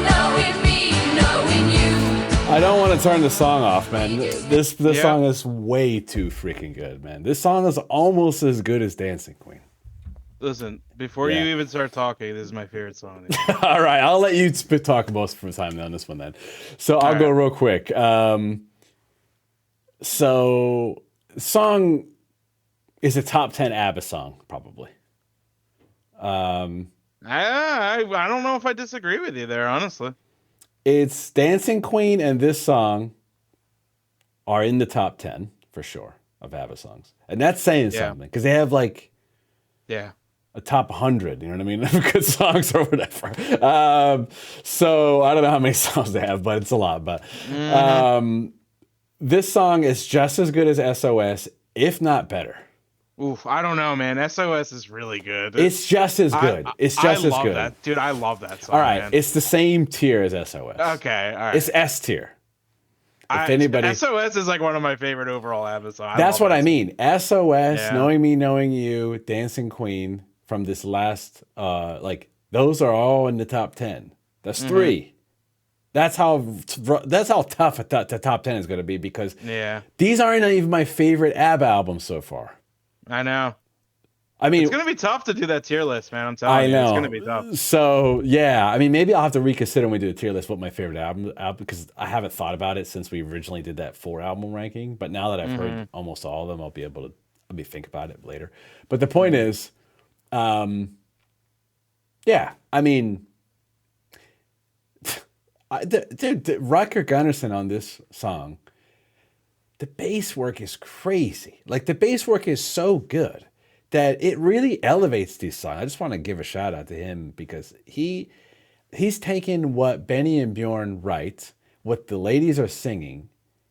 S3: Knowing me, knowing you.
S2: I don't want to turn the song off, man. This song is way too freaking good, man. This song is almost as good as Dancing Queen.
S1: Listen, before you even start talking, this is my favorite song.
S2: All right, I'll let you talk most of the time on this one then. So I'll go real quick. So song is a top 10 ABBA song, probably.
S1: I don't know if I disagree with you there, honestly.
S2: It's Dancing Queen and this song are in the top 10 for sure of ABBA songs. And that's saying
S1: Yeah.
S2: something because they have like
S1: Yeah.
S2: a top 100, you know what I mean? Of good songs or whatever. So I don't know how many songs they have, but it's a lot. But this song is just as good as SOS, if not better.
S1: Oof, I don't know, man. SOS is really good.
S2: It's just as good. It's just as
S1: love
S2: good.
S1: that, dude. I love that song.
S2: All right,
S1: man.
S2: it's the same tier as SOS.
S1: Okay, all right.
S2: It's S tier. If anybody,
S1: SOS is like one of my favorite overall ABBA songs.
S2: that's what I mean. SOS,
S1: Yeah.
S2: Knowing Me, Knowing You, Dancing Queen from this last, like those are all in the top 10. That's three. That's how tough the top 10 is going to be because these aren't even my favorite ABBA albums so far.
S1: I know.
S2: I mean,
S1: it's gonna be tough to do that tier list, man. I'm telling you, it's gonna be tough.
S2: So yeah, I mean, maybe I'll have to reconsider when we do a tier list what my favorite album because I haven't thought about it since we originally did that 4-album ranking. But now that I've heard almost all of them, I'll be able to think about it later. But the point is, yeah, I mean, the Rucker Gunnarsson on this song, the bass work is crazy. Like the bass work is so good that it really elevates these songs. I just want to give a shout out to him because he's taken what Benny and Bjorn write, what the ladies are singing,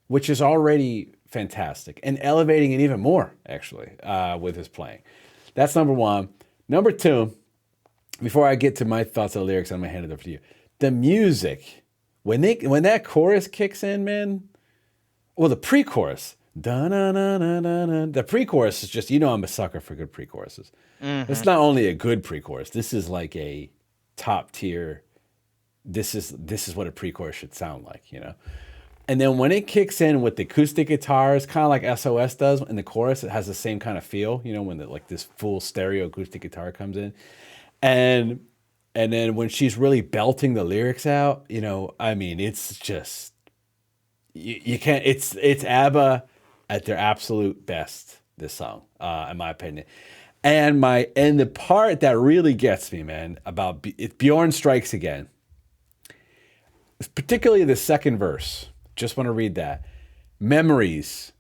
S2: which is already fantastic, and elevating it even more, actually, with his playing. That's number one. Number two, before I get to my thoughts on the lyrics, I'm going to hand it over to you. The music, when that chorus kicks in, man, well, the pre-chorus, the pre-chorus is just, I'm a sucker for good pre-choruses. It's not only a good pre-chorus. This is like a top tier. This is what a pre-chorus should sound like, And then when it kicks in with the acoustic guitars, kind of like SOS does, in the chorus, it has the same kind of feel, when this full stereo acoustic guitar comes in, and then when she's really belting the lyrics out, I mean, it's just. You can't. It's ABBA at their absolute best. This song, in my opinion, and the part that really gets me, man, about if Bjorn strikes again, particularly the second verse. Just want to read that. Memories,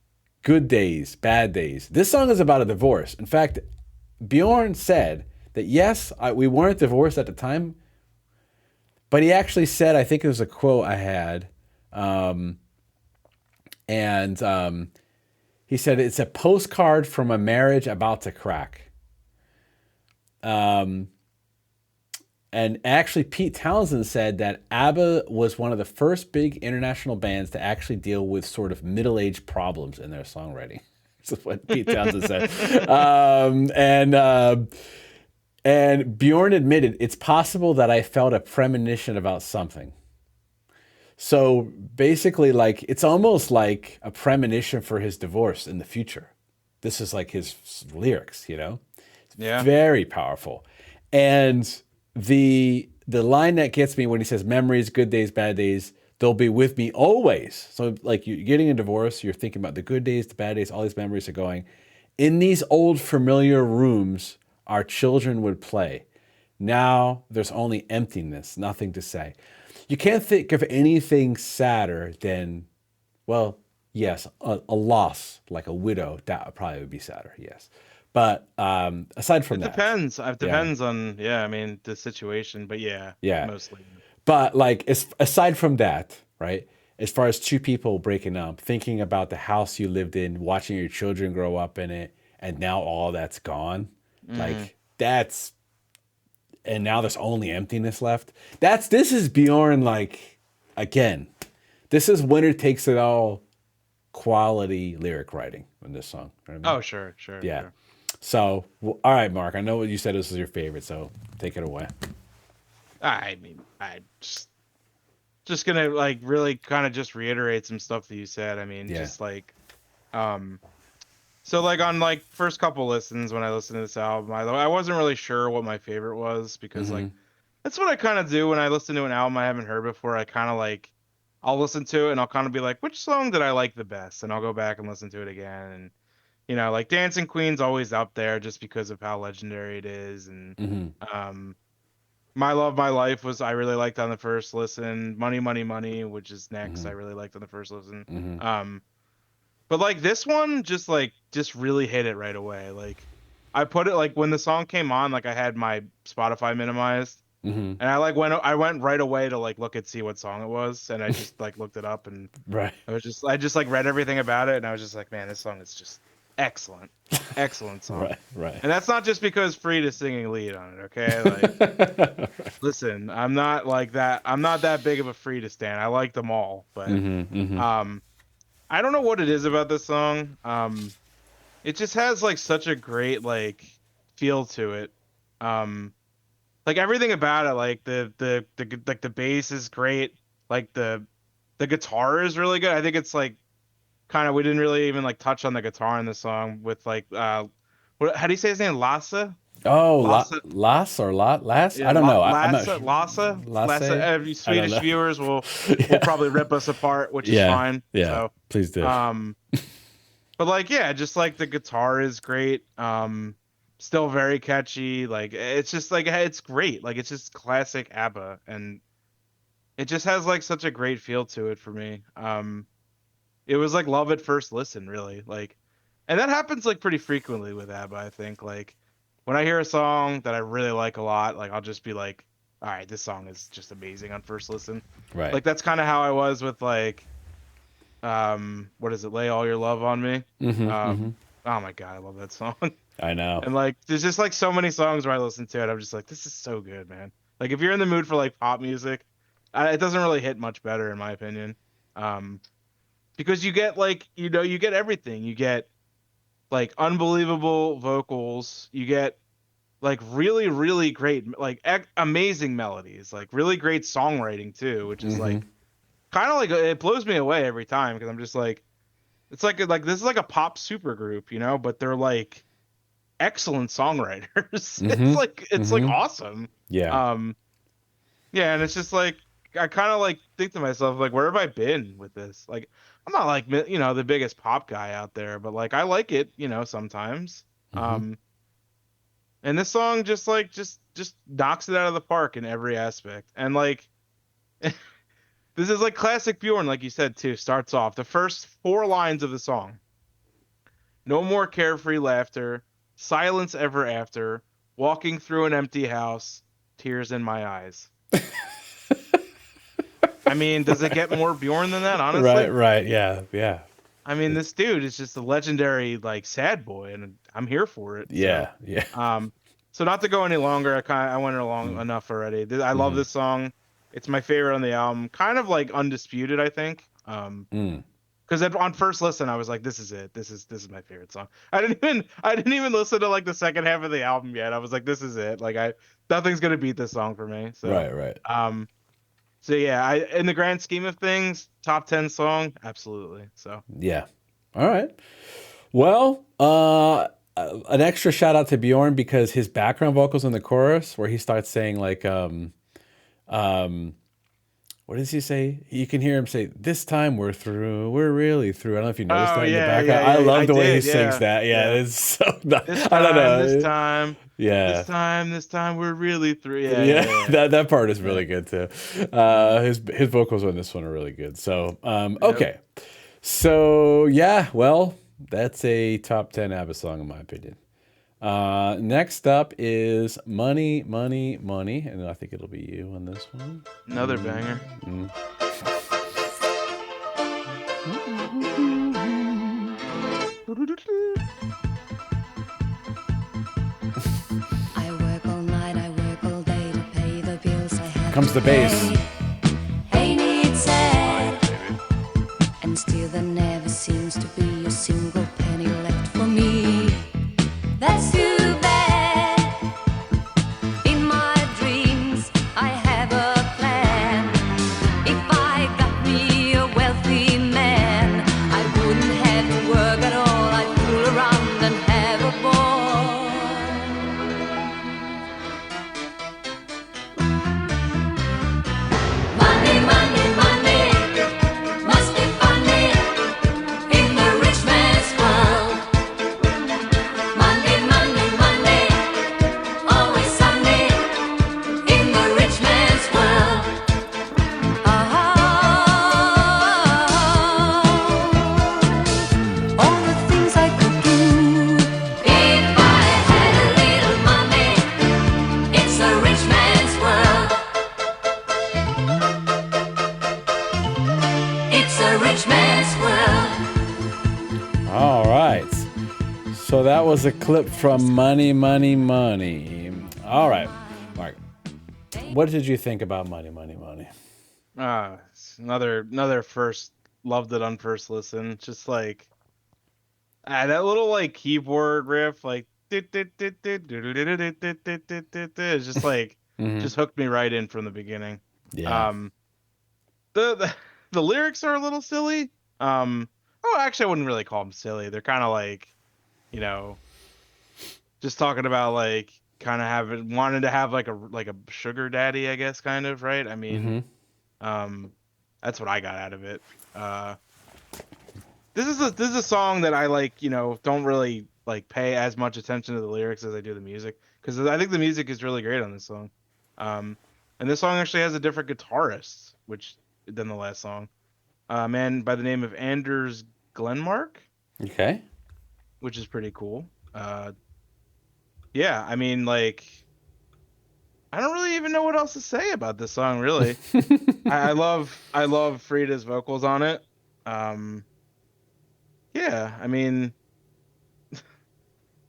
S2: good days, bad days. This song is about a divorce. In fact, Bjorn said that yes, we weren't divorced at the time, but he actually said, I think it was a quote I had. And he said, it's a postcard from a marriage about to crack. And actually, Pete Townsend said that ABBA was one of the first big international bands to actually deal with sort of middle-aged problems in their songwriting. That's what Pete Townsend said. And Bjorn admitted, it's possible that I felt a premonition about something. So basically, like, it's almost like a premonition for his divorce in the future. This is like his lyrics, Yeah. Very powerful. And the line that gets me when he says, memories, good days, bad days, they'll be with me always. So like you're getting a divorce, you're thinking about the good days, the bad days, all these memories are going. In these old familiar rooms, our children would play. Now there's only emptiness, nothing to say. You can't think of anything sadder than, well, yes, a loss, like a widow. That probably would be sadder, yes. But aside from that,
S1: depends. It depends on, I mean, the situation. But yeah, mostly.
S2: But like, aside from that, right? As far as two people breaking up, thinking about the house you lived in, watching your children grow up in it, and now all that's gone, like that's. And now there's only emptiness left. This is Bjorn, like, again, this is Winner Takes It All quality lyric writing in this song. You know what I mean?
S1: Oh, sure.
S2: Yeah.
S1: Sure.
S2: So, all right, Mark, I know what you said this was your favorite, so take it away.
S1: I mean, I just gonna like really kind of just reiterate some stuff that you said. I mean, just like, so like on like first couple listens when I listened to this album, I wasn't really sure what my favorite was because like that's what I kind of do when I listen to an album I haven't heard before. I kind of like I'll listen to it and I'll kind of be like, which song did I like the best? And I'll go back and listen to it again. And like Dancing Queen's always up there just because of how legendary it is. And My Love, My Life was I really liked on the first listen. Money, Money, Money, which is next, I really liked on the first listen.
S2: Mm-hmm.
S1: Um, but like this one just really hit it right away. Like I put it like when the song came on, like I had my Spotify minimized
S2: Mm-hmm.
S1: and I went right away to like look and see what song it was and I just like looked it up and
S2: Right.
S1: I just like read everything about it and I was just like, man, this song is just excellent. Excellent song.
S2: Right. Right.
S1: And that's not just because Frida's singing lead on it, okay? Like listen, I'm not like that. I'm not that big of a Frida stan. I like them all, but
S2: Mm-hmm. Mm-hmm.
S1: um I don't know what it is about this song. It just has like such a great like feel to it. Um like everything about it, like like the bass is great. Like the guitar is really good. I think it's like kind of we didn't really even like touch on the guitar in the song with like how do you say his name? Lassa?
S2: Oh,
S1: Lassa?
S2: Las or Lot Las? I
S1: Yeah,
S2: don't know. I'm not
S1: Lassa,
S2: sure.
S1: Lassa,
S2: Lasse?
S1: Lassa.
S2: I don't
S1: Swedish
S2: know.
S1: viewers will
S2: Yeah.
S1: probably rip us apart, which is
S2: Yeah.
S1: fine.
S2: Yeah.
S1: So,
S2: Please do.
S1: um, but like, yeah, just like the guitar is great. Still very catchy. Like, it's just like it's great. Like, it's just classic ABBA, and it just has like such a great feel to it for me. It was like love at first listen, really. Like, and that happens like pretty frequently with ABBA. I think like when I hear a song that I really like a lot, like I'll just be like, all right, this song is just amazing on first listen.
S2: Right.
S1: Like that's kind of how I was with like, what is it? Lay All Your Love on Me.
S2: Mm-hmm. Mm-hmm.
S1: Oh my God, I love that song.
S2: I know.
S1: And like, there's just like so many songs where I listen to it, I'm just like, this is so good, man. Like if you're in the mood for like pop music, it doesn't really hit much better in my opinion. Um, because you get like you get everything. You get like unbelievable vocals. You get like really great like amazing melodies, like really great songwriting too, which is
S2: Mm-hmm.
S1: like kind of like it blows me away every time because I'm just like it's like this is like a pop super group, but they're like excellent songwriters.
S2: Mm-hmm.
S1: It's like
S2: Mm-hmm.
S1: awesome.
S2: Yeah.
S1: Um yeah, and it's just like I kind of like think to myself like where have I been with this? Like I'm not like the biggest pop guy out there, but like I like it, sometimes.
S2: Mm-hmm.
S1: Um and this song just like just knocks it out of the park in every aspect. And like this is like classic Bjorn like you said too. Starts off the first 4 lines of the song. No more carefree laughter, silence ever after, walking through an empty house, tears in my eyes. I mean, does it get more Bjorn than that,
S2: Right.
S1: honestly?
S2: Right. Yeah. Yeah.
S1: I mean, this dude is just a legendary like sad boy, and I'm here for it. So,
S2: Yeah. Yeah.
S1: so not to go any longer, I went along
S2: Mm-hmm.
S1: enough already. I love
S2: Mm-hmm.
S1: this song. It's my favorite on the album. Kind of like undisputed, I think.
S2: Mm.
S1: Because on first listen, I was like, "This is it. This is my favorite song." I didn't even listen to like the second half of the album yet. I was like, "This is it." Like nothing's gonna beat this song for me. So,
S2: Right. Right.
S1: so yeah, in the grand scheme of things, top 10 song, absolutely. So
S2: Yeah. All right. Well, an extra shout out to Bjorn because his background vocals in the chorus, where he starts saying like, what does he say? You can hear him say, "This time we're through. We're really through." I don't know if you noticed
S1: oh
S2: that in the
S1: yeah,
S2: background.
S1: yeah,
S2: I
S1: yeah.
S2: love
S1: I
S2: the way he
S1: did,
S2: sings
S1: yeah,
S2: that. Yeah,
S1: yeah.
S2: it's so.
S1: This
S2: I don't
S1: time,
S2: know.
S1: this
S2: Yeah.
S1: time, this time, we're really through. Yeah,
S2: Yeah,
S1: yeah, yeah.
S2: that part is
S1: Yeah.
S2: really good too. His vocals on this one are really good. So
S1: Yep.
S2: okay, so yeah, well, that's a top 10 ABBA song in my opinion. Next up is "Money, Money, Money," and I think it'll be you on this one.
S1: Another banger.
S3: I work all night, I work all day to pay the bills I have
S2: Comes
S3: to
S2: the bass.
S3: pay. Ain't it sad?
S1: Baby.
S3: And still there never seems to be a single penny left for me. That's too bad. In my dreams, I have a plan. If I got me a wealthy man, I wouldn't have to work at all. I'd fool around and have a ball. a rich man's world.
S2: All right. So that was a clip from Money, Money, Money. All right, Mark. What did you think about Money, Money, Money?
S1: It's another first, loved it on first listen. Just like that little like keyboard riff, like it's just like just hooked me right in from the beginning.
S2: Yeah.
S1: The lyrics are a little silly. Actually, I wouldn't really call them silly. They're kind of like, just talking about like kind of wanted to have like a sugar daddy, I guess, kind of, right? I mean, that's what I got out of it. This is a song that I like, don't really like pay as much attention to the lyrics as I do the music, because I think the music is really great on this song. And this song actually has a different guitarist, than the last song. A man by the name of Anders Glenmark.
S2: Okay.
S1: Which is pretty cool. Yeah, I mean, like, I don't really even know what else to say about this song, really. I love Frida's vocals on it. Yeah, I mean,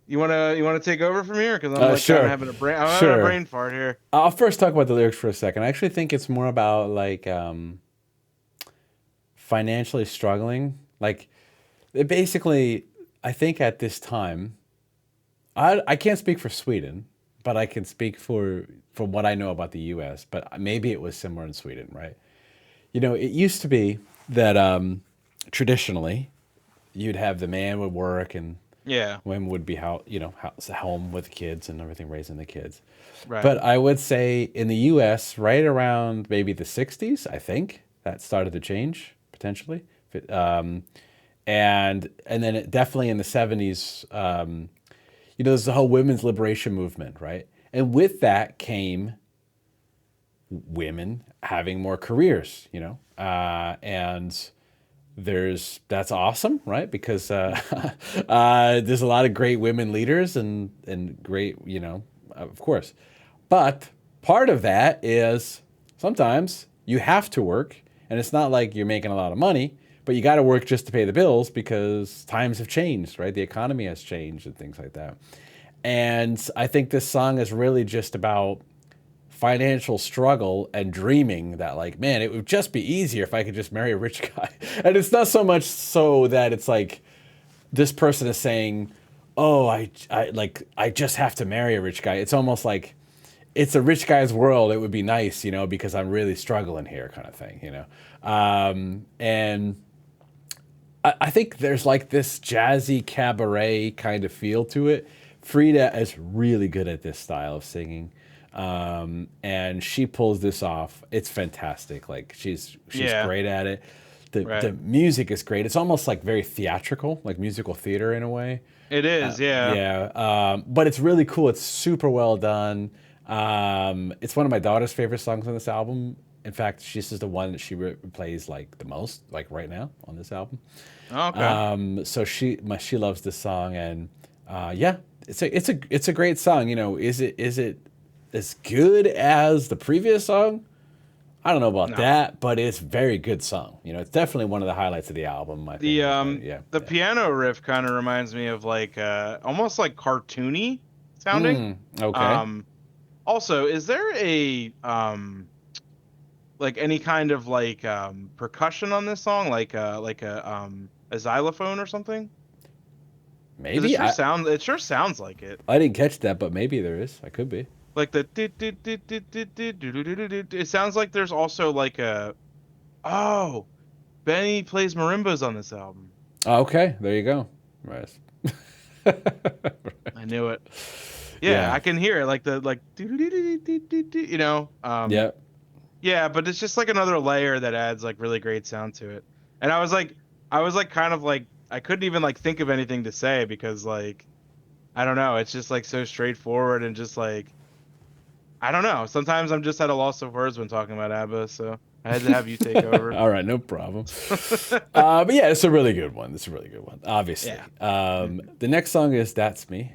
S1: you wanna take over from here, because I'm like
S2: sure.
S1: kind of having a brain fart here.
S2: I'll first talk about the lyrics for a second. I actually think it's more about like financially struggling. Like, it basically, I think at this time, I can't speak for Sweden, but I can speak from what I know about the U.S. But maybe it was similar in Sweden, right? It used to be that traditionally, you'd have the man would work and women would be home with kids and everything, raising the kids.
S1: Right.
S2: But I would say in the U.S., right around maybe the 60s, I think that started to change potentially. And then definitely in the 70s, there's the whole women's liberation movement, right? And with that came women having more careers, and that's awesome, right? Because there's a lot of great women leaders and great, of course. But part of that is sometimes you have to work, and it's not like you're making a lot of money, but you got to work just to pay the bills because times have changed, right? The economy has changed and things like that. And I think this song is really just about financial struggle and dreaming that, like, man, it would just be easier if I could just marry a rich guy. And it's not so much so that it's like this person is saying, oh, I just have to marry a rich guy. It's almost like it's a rich guy's world. It would be nice, because I'm really struggling here, kind of thing, and I think there's like this jazzy cabaret kind of feel to it. Frida is really good at this style of singing. And she pulls this off. It's fantastic. Like she's great at it. The music is great. It's almost like very theatrical, like musical theater in a way.
S1: It is, yeah.
S2: Yeah. But it's really cool. It's super well done. It's one of my daughter's favorite songs on this album. In fact, this is the one that she plays like the most, like right now on this album.
S1: Okay.
S2: So she loves this song, and it's a great song. Is it as good as the previous song? I don't know about that, but it's a very good song. It's definitely one of the highlights of the album.
S1: The piano riff kind of reminds me of like almost like cartoony sounding.
S2: Okay.
S1: Also, is there a like any kind of like percussion on this song, like a xylophone or something?
S2: Maybe
S1: it sure sounds like it.
S2: I didn't catch that, but maybe there is. I could be.
S1: Like the it sounds like there's also like Benny plays marimbas on this album.
S2: Okay, there you go. Right.
S1: I knew it. Yeah, I can hear it like
S2: Yeah.
S1: Yeah, but it's just like another layer that adds like really great sound to it. And I was like kind of like I couldn't even like think of anything to say because like I don't know, it's just like so straightforward and just like I don't know. Sometimes I'm just at a loss of words when talking about ABBA, so I had to have you take over.
S2: All right, no problem. But yeah, it's a really good one. Obviously.
S1: Yeah.
S2: The next song is That's Me.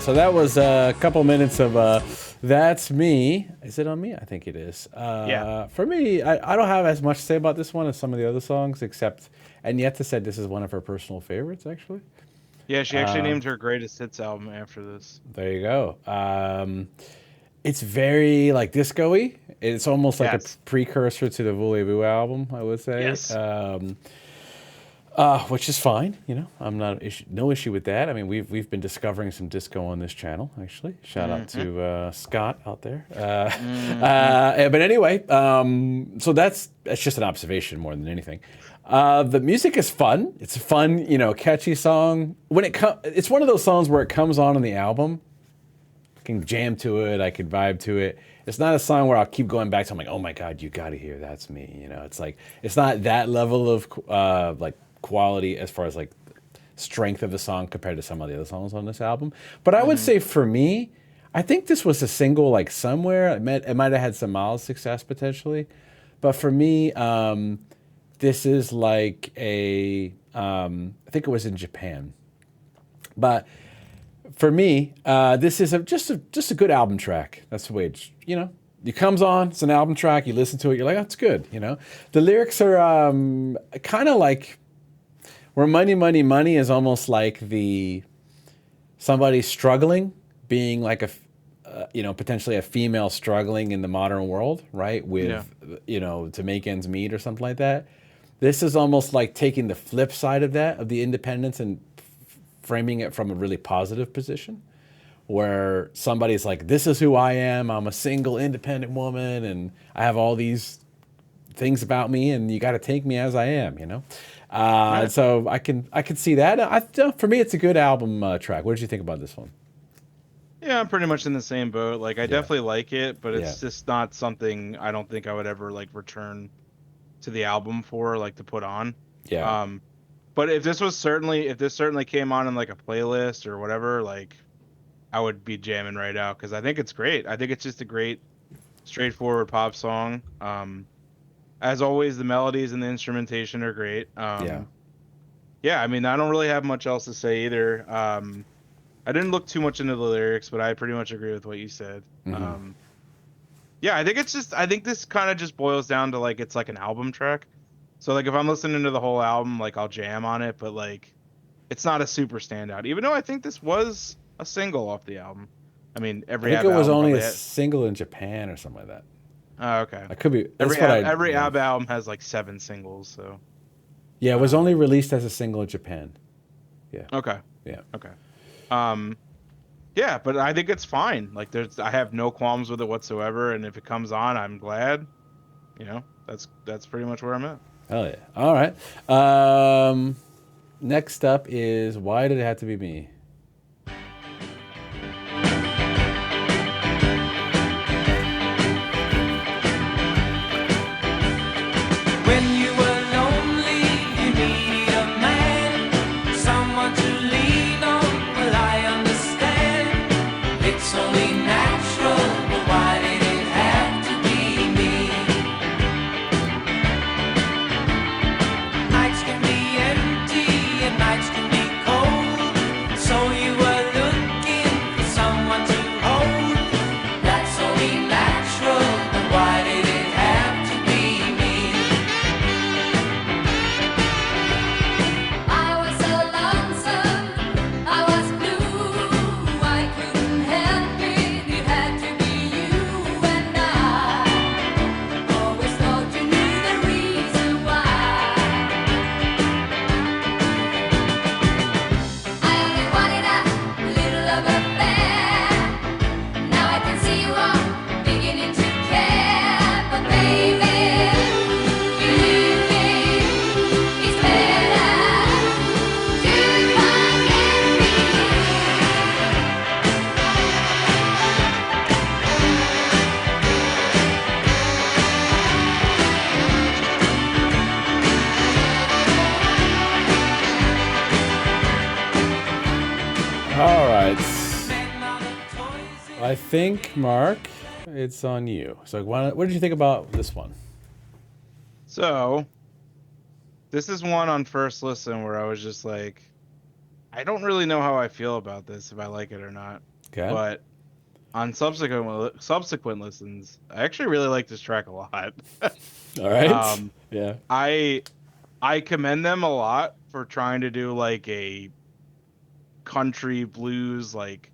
S2: So that was a couple minutes of That's Me. Is it on me? I think it is.
S1: Yeah.
S2: For me, I don't have as much to say about this one as some of the other songs, except Agneta said this is one of her personal favorites, actually.
S1: Yeah, she actually named her greatest hits album after this.
S2: There you go. It's very like disco-y. It's almost like a
S1: Yes.
S2: precursor to the Voulez-Vous album, I would say.
S1: Yes.
S2: Which is fine, you know. I'm not no issue with that. I mean, we've been discovering some disco on this channel, actually. Shout out to Scott out there. But anyway, so that's just an observation more than anything. The music is fun. It's a fun, you know, catchy song. When it's one of those songs where it comes on the album. I can jam to it. I can vibe to it. It's not a song where I'll keep going back to. I'm like, oh my god, you got to hear That's Me. You know, it's like it's not that level of like quality as far as like strength of the song compared to some of the other songs on this album. But I would say for me, I think this was a single like somewhere. It might have had some mild success potentially, but for me, this is like I think it was in Japan, but for me, this is just a good album track. That's the way it's, you know, it comes on. It's an album track. You listen to it. You're like, that's good. You know, the lyrics are kind of like where money, money, money is almost like somebody struggling, being like you know, potentially a female struggling in the modern world, right? With you know, to make ends meet or something like that. This is almost like taking the flip side of that, of the independence, and framing it from a really positive position where somebody's like, this is who I am. I'm a single independent woman and I have all these things about me and you got to take me as I am, you know? So I can see that. For me, it's a good album track. What did you think about this one?
S1: Yeah, I'm pretty much in the same boat. Like, I definitely like it, but it's just not something I don't think I would ever like return to the album for, like, to put on.
S2: Yeah.
S1: But if this certainly came on in like a playlist or whatever, like I would be jamming right out because I think it's great. I think it's just a great, straightforward pop song. As always, the melodies and the instrumentation are great. Yeah. I mean, I don't really have much else to say either. I didn't look too much into the lyrics, but I pretty much agree with what you said. Yeah, I think this kind of just boils down to like it's like an album track. So like if I'm listening to the whole album, like I'll jam on it, but like it's not a super standout. Even though I think this was a single off the album. I mean,
S2: I think it was only a single in Japan or something like that.
S1: Oh, okay.
S2: I could be.
S1: Every ABBA album has like 7 singles, so.
S2: Yeah, it was only released as a single in Japan. Yeah.
S1: Okay.
S2: Yeah.
S1: Okay. Yeah, but I think it's fine. Like I have no qualms with it whatsoever, and if it comes on, I'm glad. You know, that's pretty much where I'm at.
S2: Oh yeah. All right. Next up is Why Did It Have to Be Me?
S4: When you were lonely, you needed a man, someone to lean on. Well, I understand. It's only natural, but why did it have to be me? Nights can be empty and nights can be cold, so you were looking for someone to hold. That's only natural, but why did it have to be me?
S3: I was so lonesome, I was blue, I couldn't help it, it had to be you and I always thought you knew the reason why. I only wanted a little of affair, now I can see you are beginning to care, but baby, it's better to forget me.
S2: All right. I think, Mark, it's on you. So what did you think about this one?
S1: So, this is one on first listen where I was just like, I don't really know how I feel about this, if I like it or not.
S2: Okay.
S1: but on subsequent listens, I actually really like this track a lot.
S2: All right.
S1: Um,
S2: Yeah.
S1: I I commend them a lot for trying to do like a country blues, like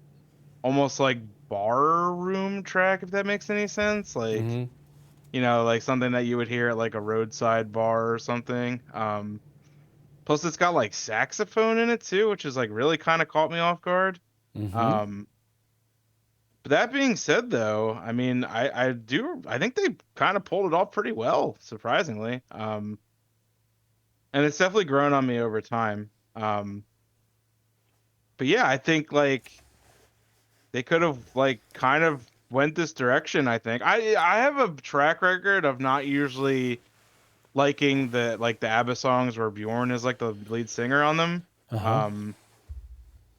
S1: almost like bar room track, if that makes any sense. Like,
S2: Mm-hmm.
S1: like something that you would hear at like a roadside bar or something. Plus it's got like saxophone in it too, which is like really kind of caught me off guard.
S2: Mm-hmm.
S1: Um, but that being said though, I mean, I think they kind of pulled it off pretty well, surprisingly. And it's definitely grown on me over time. But yeah, I think like they could have like kind of went this direction. I think I have a track record of not usually liking the ABBA songs where Bjorn is like the lead singer on them.
S2: Uh-huh.
S1: Um,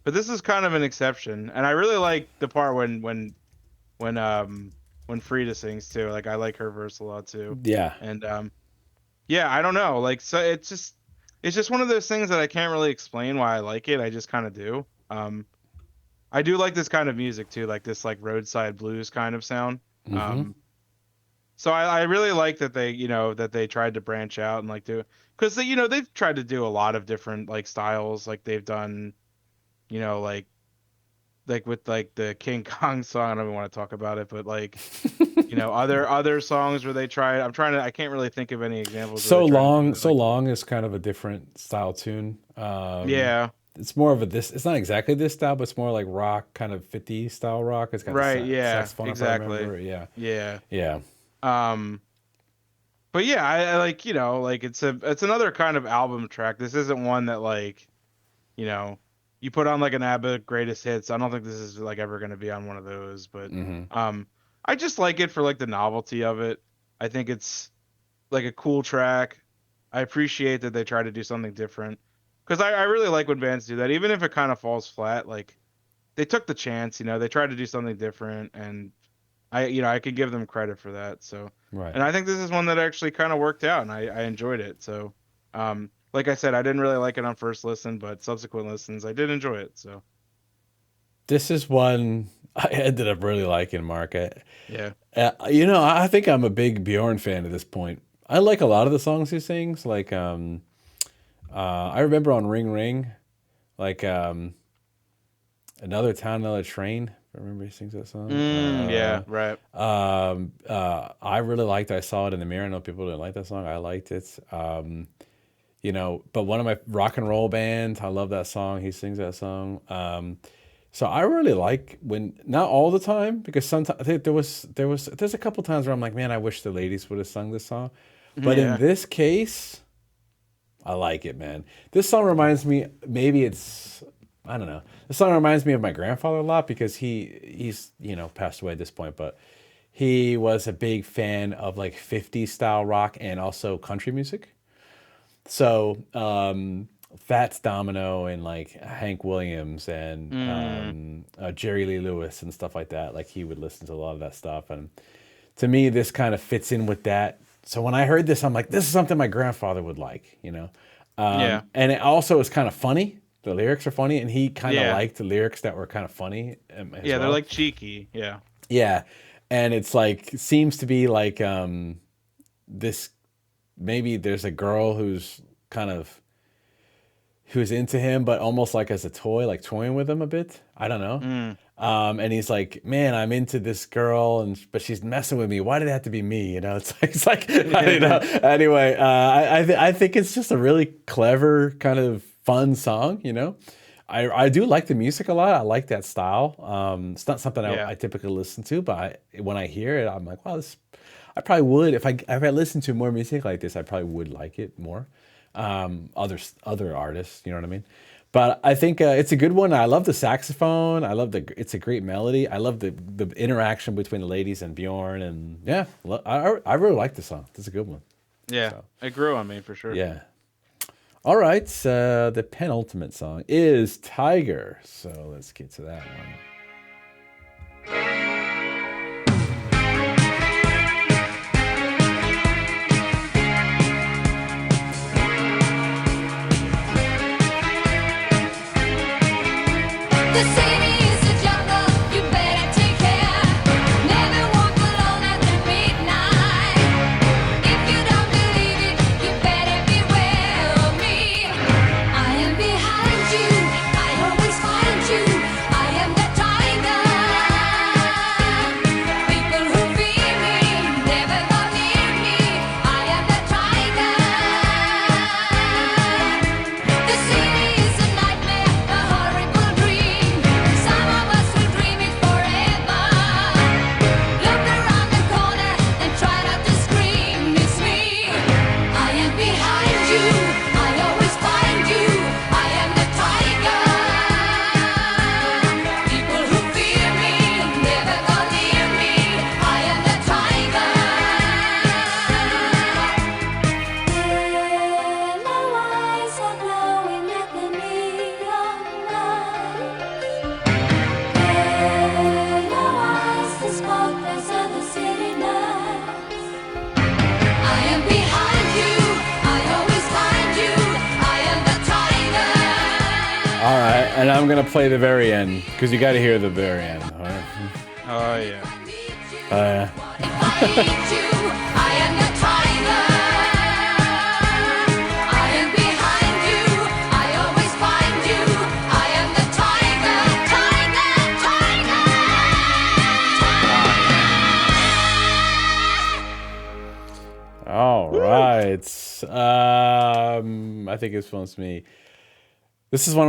S1: but this is kind of an exception, and I really like the part when when Frida sings too. Like I like her verse a lot too,
S2: Yeah.
S1: and yeah, I don't know. Like so, it's just one of those things that I can't really explain why I like it. I just kind of do. I do like this kind of music too, like this like roadside blues kind of sound.
S2: Mm-hmm.
S1: Um, so I really like that that they tried to branch out and like do because they've tried to do a lot of different like styles. Like they've done, you know, like with like the King Kong song. I don't even want to talk about it, but like other songs where they try. I can't really think of any examples where they
S2: So
S1: try to do
S2: long,
S1: it.
S2: so
S1: Like
S2: long is kind of a different style tune.
S1: yeah,
S2: It's more of a this. It's not exactly this style, but it's more like rock, kind of 50s style rock. It's got the
S1: right, yeah,
S2: saxophone, if I
S1: exactly,
S2: remember. Yeah,
S1: yeah.
S2: yeah.
S1: Um, but yeah, I like like it's another kind of album track. This isn't one that like you know you put on like an ABBA greatest hits. I don't think this is like ever going to be on one of those, but
S2: Mm-hmm.
S1: I just like it for like the novelty of it. I think it's like a cool track. I appreciate that they try to do something different because I really like when bands do that, even if it kind of falls flat. Like they took the chance, they tried to do something different, and I could give them credit for that. So,
S2: Right.
S1: and I think this is one that actually kind of worked out, and I enjoyed it. So, like I said, I didn't really like it on first listen, but subsequent listens, I did enjoy it. So,
S2: This is one I ended up really liking, Mark.
S1: yeah.
S2: I think I'm a big Bjorn fan at this point. I like a lot of the songs he sings. Like, I remember on Ring Ring, like, Another Town, Another Train. I remember he sings that song.
S1: Yeah, right.
S2: I really liked I Saw It in the Mirror. I know people didn't like that song. I liked it. But one of my rock and roll bands, I love that song. He sings that song. So I really like when, not all the time, because sometimes I think there's a couple times where I'm like, man, I wish the ladies would have sung this song. But in
S1: Yeah.
S2: this case, I like it, man. This song reminds me, I don't know. This song reminds me of my grandfather a lot because he's passed away at this point, but he was a big fan of like 50s style rock and also country music. So Fats Domino and like Hank Williams and Jerry Lee Lewis and stuff like that. Like he would listen to a lot of that stuff, and to me, this kind of fits in with that. So when I heard this, I'm like, this is something my grandfather would like.
S1: Yeah.
S2: And it also is kind of funny. The lyrics are funny, and he kind of
S1: Yeah.
S2: liked the lyrics that were kind of funny. As
S1: Yeah, they're
S2: well.
S1: like cheeky. Yeah.
S2: Yeah, and it's like, it seems to be like this. Maybe there's a girl who's into him, but almost like as a toy, like toying with him a bit. I don't know. And he's like, man, I'm into this girl, but she's messing with me. Why did it have to be me? It's like I don't know. Anyway, I think it's just a really clever kind of fun song. I do like the music a lot. I like that style. It's not something
S1: Yeah.
S2: I typically listen to, but when I hear it, I'm like, wow, I probably would if I listened to more music like this. I probably would like it more. Other artists, you know what I mean? But I think it's a good one. I love the saxophone. It's a great melody. I love the interaction between the ladies and Bjorn, and yeah, I really like the song. It's a good one.
S1: Yeah.
S2: So.
S1: It grew on me for sure.
S2: Yeah. All right. The penultimate song is Tiger. So let's get to that one.
S3: The city is a jungle.
S2: And I'm gonna play the very end because you got to hear the very end. All right?
S1: Oh yeah.
S3: If I eat you, I am the tiger. I am behind you. I always find you. I am the tiger, tiger, tiger.
S2: All right. I think this one's me. This is one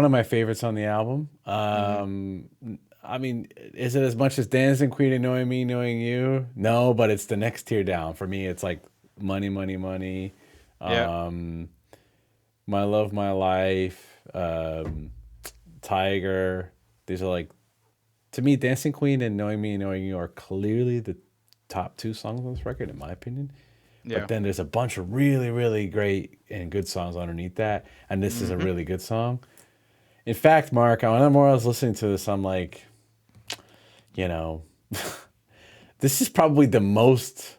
S2: of my favorites on the album. I mean, is it as much as Dancing Queen and Knowing Me, Knowing You? No, but it's the next tier down. For me, it's like Money, Money, Money.
S1: Yeah.
S2: My Love, My Life. Tiger. These are like, to me, Dancing Queen and Knowing Me, Knowing You are clearly the top 2 songs on this record, in my opinion.
S1: Yeah.
S2: But then there's a bunch of really, really great and good songs underneath that. And this is a really good song. In fact, Mark, when I was listening to this, I'm like, you know, this is probably the most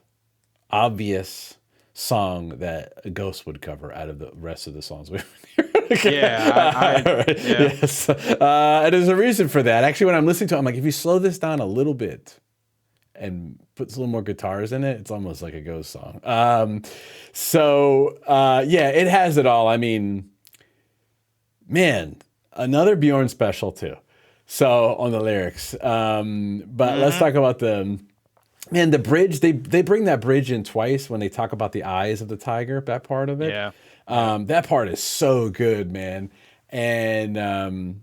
S2: obvious song that a Ghost would cover out of the rest of the songs we've heard.
S1: Yeah. Yeah.
S2: Yes. And there's a reason for that. Actually, when I'm listening to it, I'm like, if you slow this down a little bit and puts a little more guitars in it, it's almost like a Ghost song. Yeah, it has it all. I mean, man, another Bjorn special too. So on the lyrics, but let's talk about the bridge. They bring that bridge in twice when they talk about the eyes of the tiger. That part of it,
S1: Yeah.
S2: that part is so good, man, and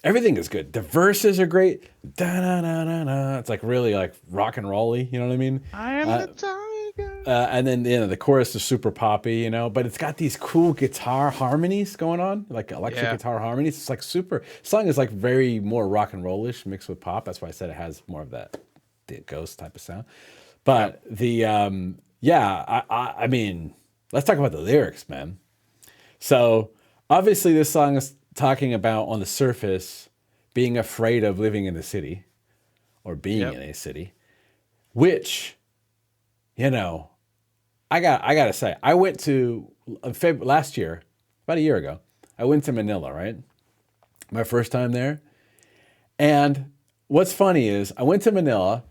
S2: everything is good. The verses are great. Da, da, da, da, da. It's like really like rock and rolly. You know what I mean?
S1: I am the tiger.
S2: And then the chorus is super poppy, but it's got these cool guitar harmonies going on, like electric guitar harmonies. It's like super. Song is like very more rock and rollish mixed with pop. That's why I said it has more of the Ghost type of sound. But I mean, let's talk about the lyrics, man. So obviously, this song is talking about, on the surface, being afraid of living in the city or being in a city, which, I gotta say, I went to last year, about a year ago, I went to Manila, right? My first time there. And what's funny is I went to Manila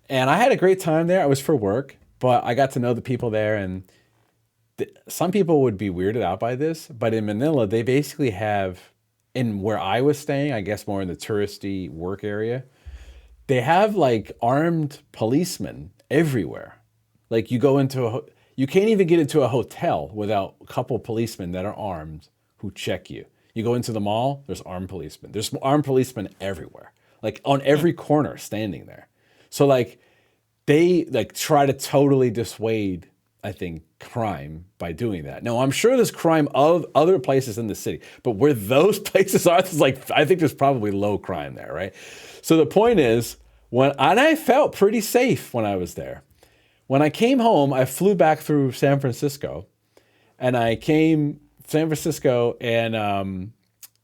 S2: and I had a great time there. I was for work, but I got to know the people there, and some people would be weirded out by this, but in Manila, they basically have, in where I was staying, I guess more in the touristy work area, they have like armed policemen everywhere. Like you go into you can't even get into a hotel without a couple policemen that are armed who check you. You go into the mall, there's armed policemen. There's armed policemen everywhere, like on every corner standing there. So like they like try to totally dissuade, I think, crime by doing that. Now, I'm sure there's crime of other places in the city, but where those places are, it's like, I think there's probably low crime there, right? So the point is, and I felt pretty safe when I was there. When I came home, I flew back through San Francisco, and I came San Francisco and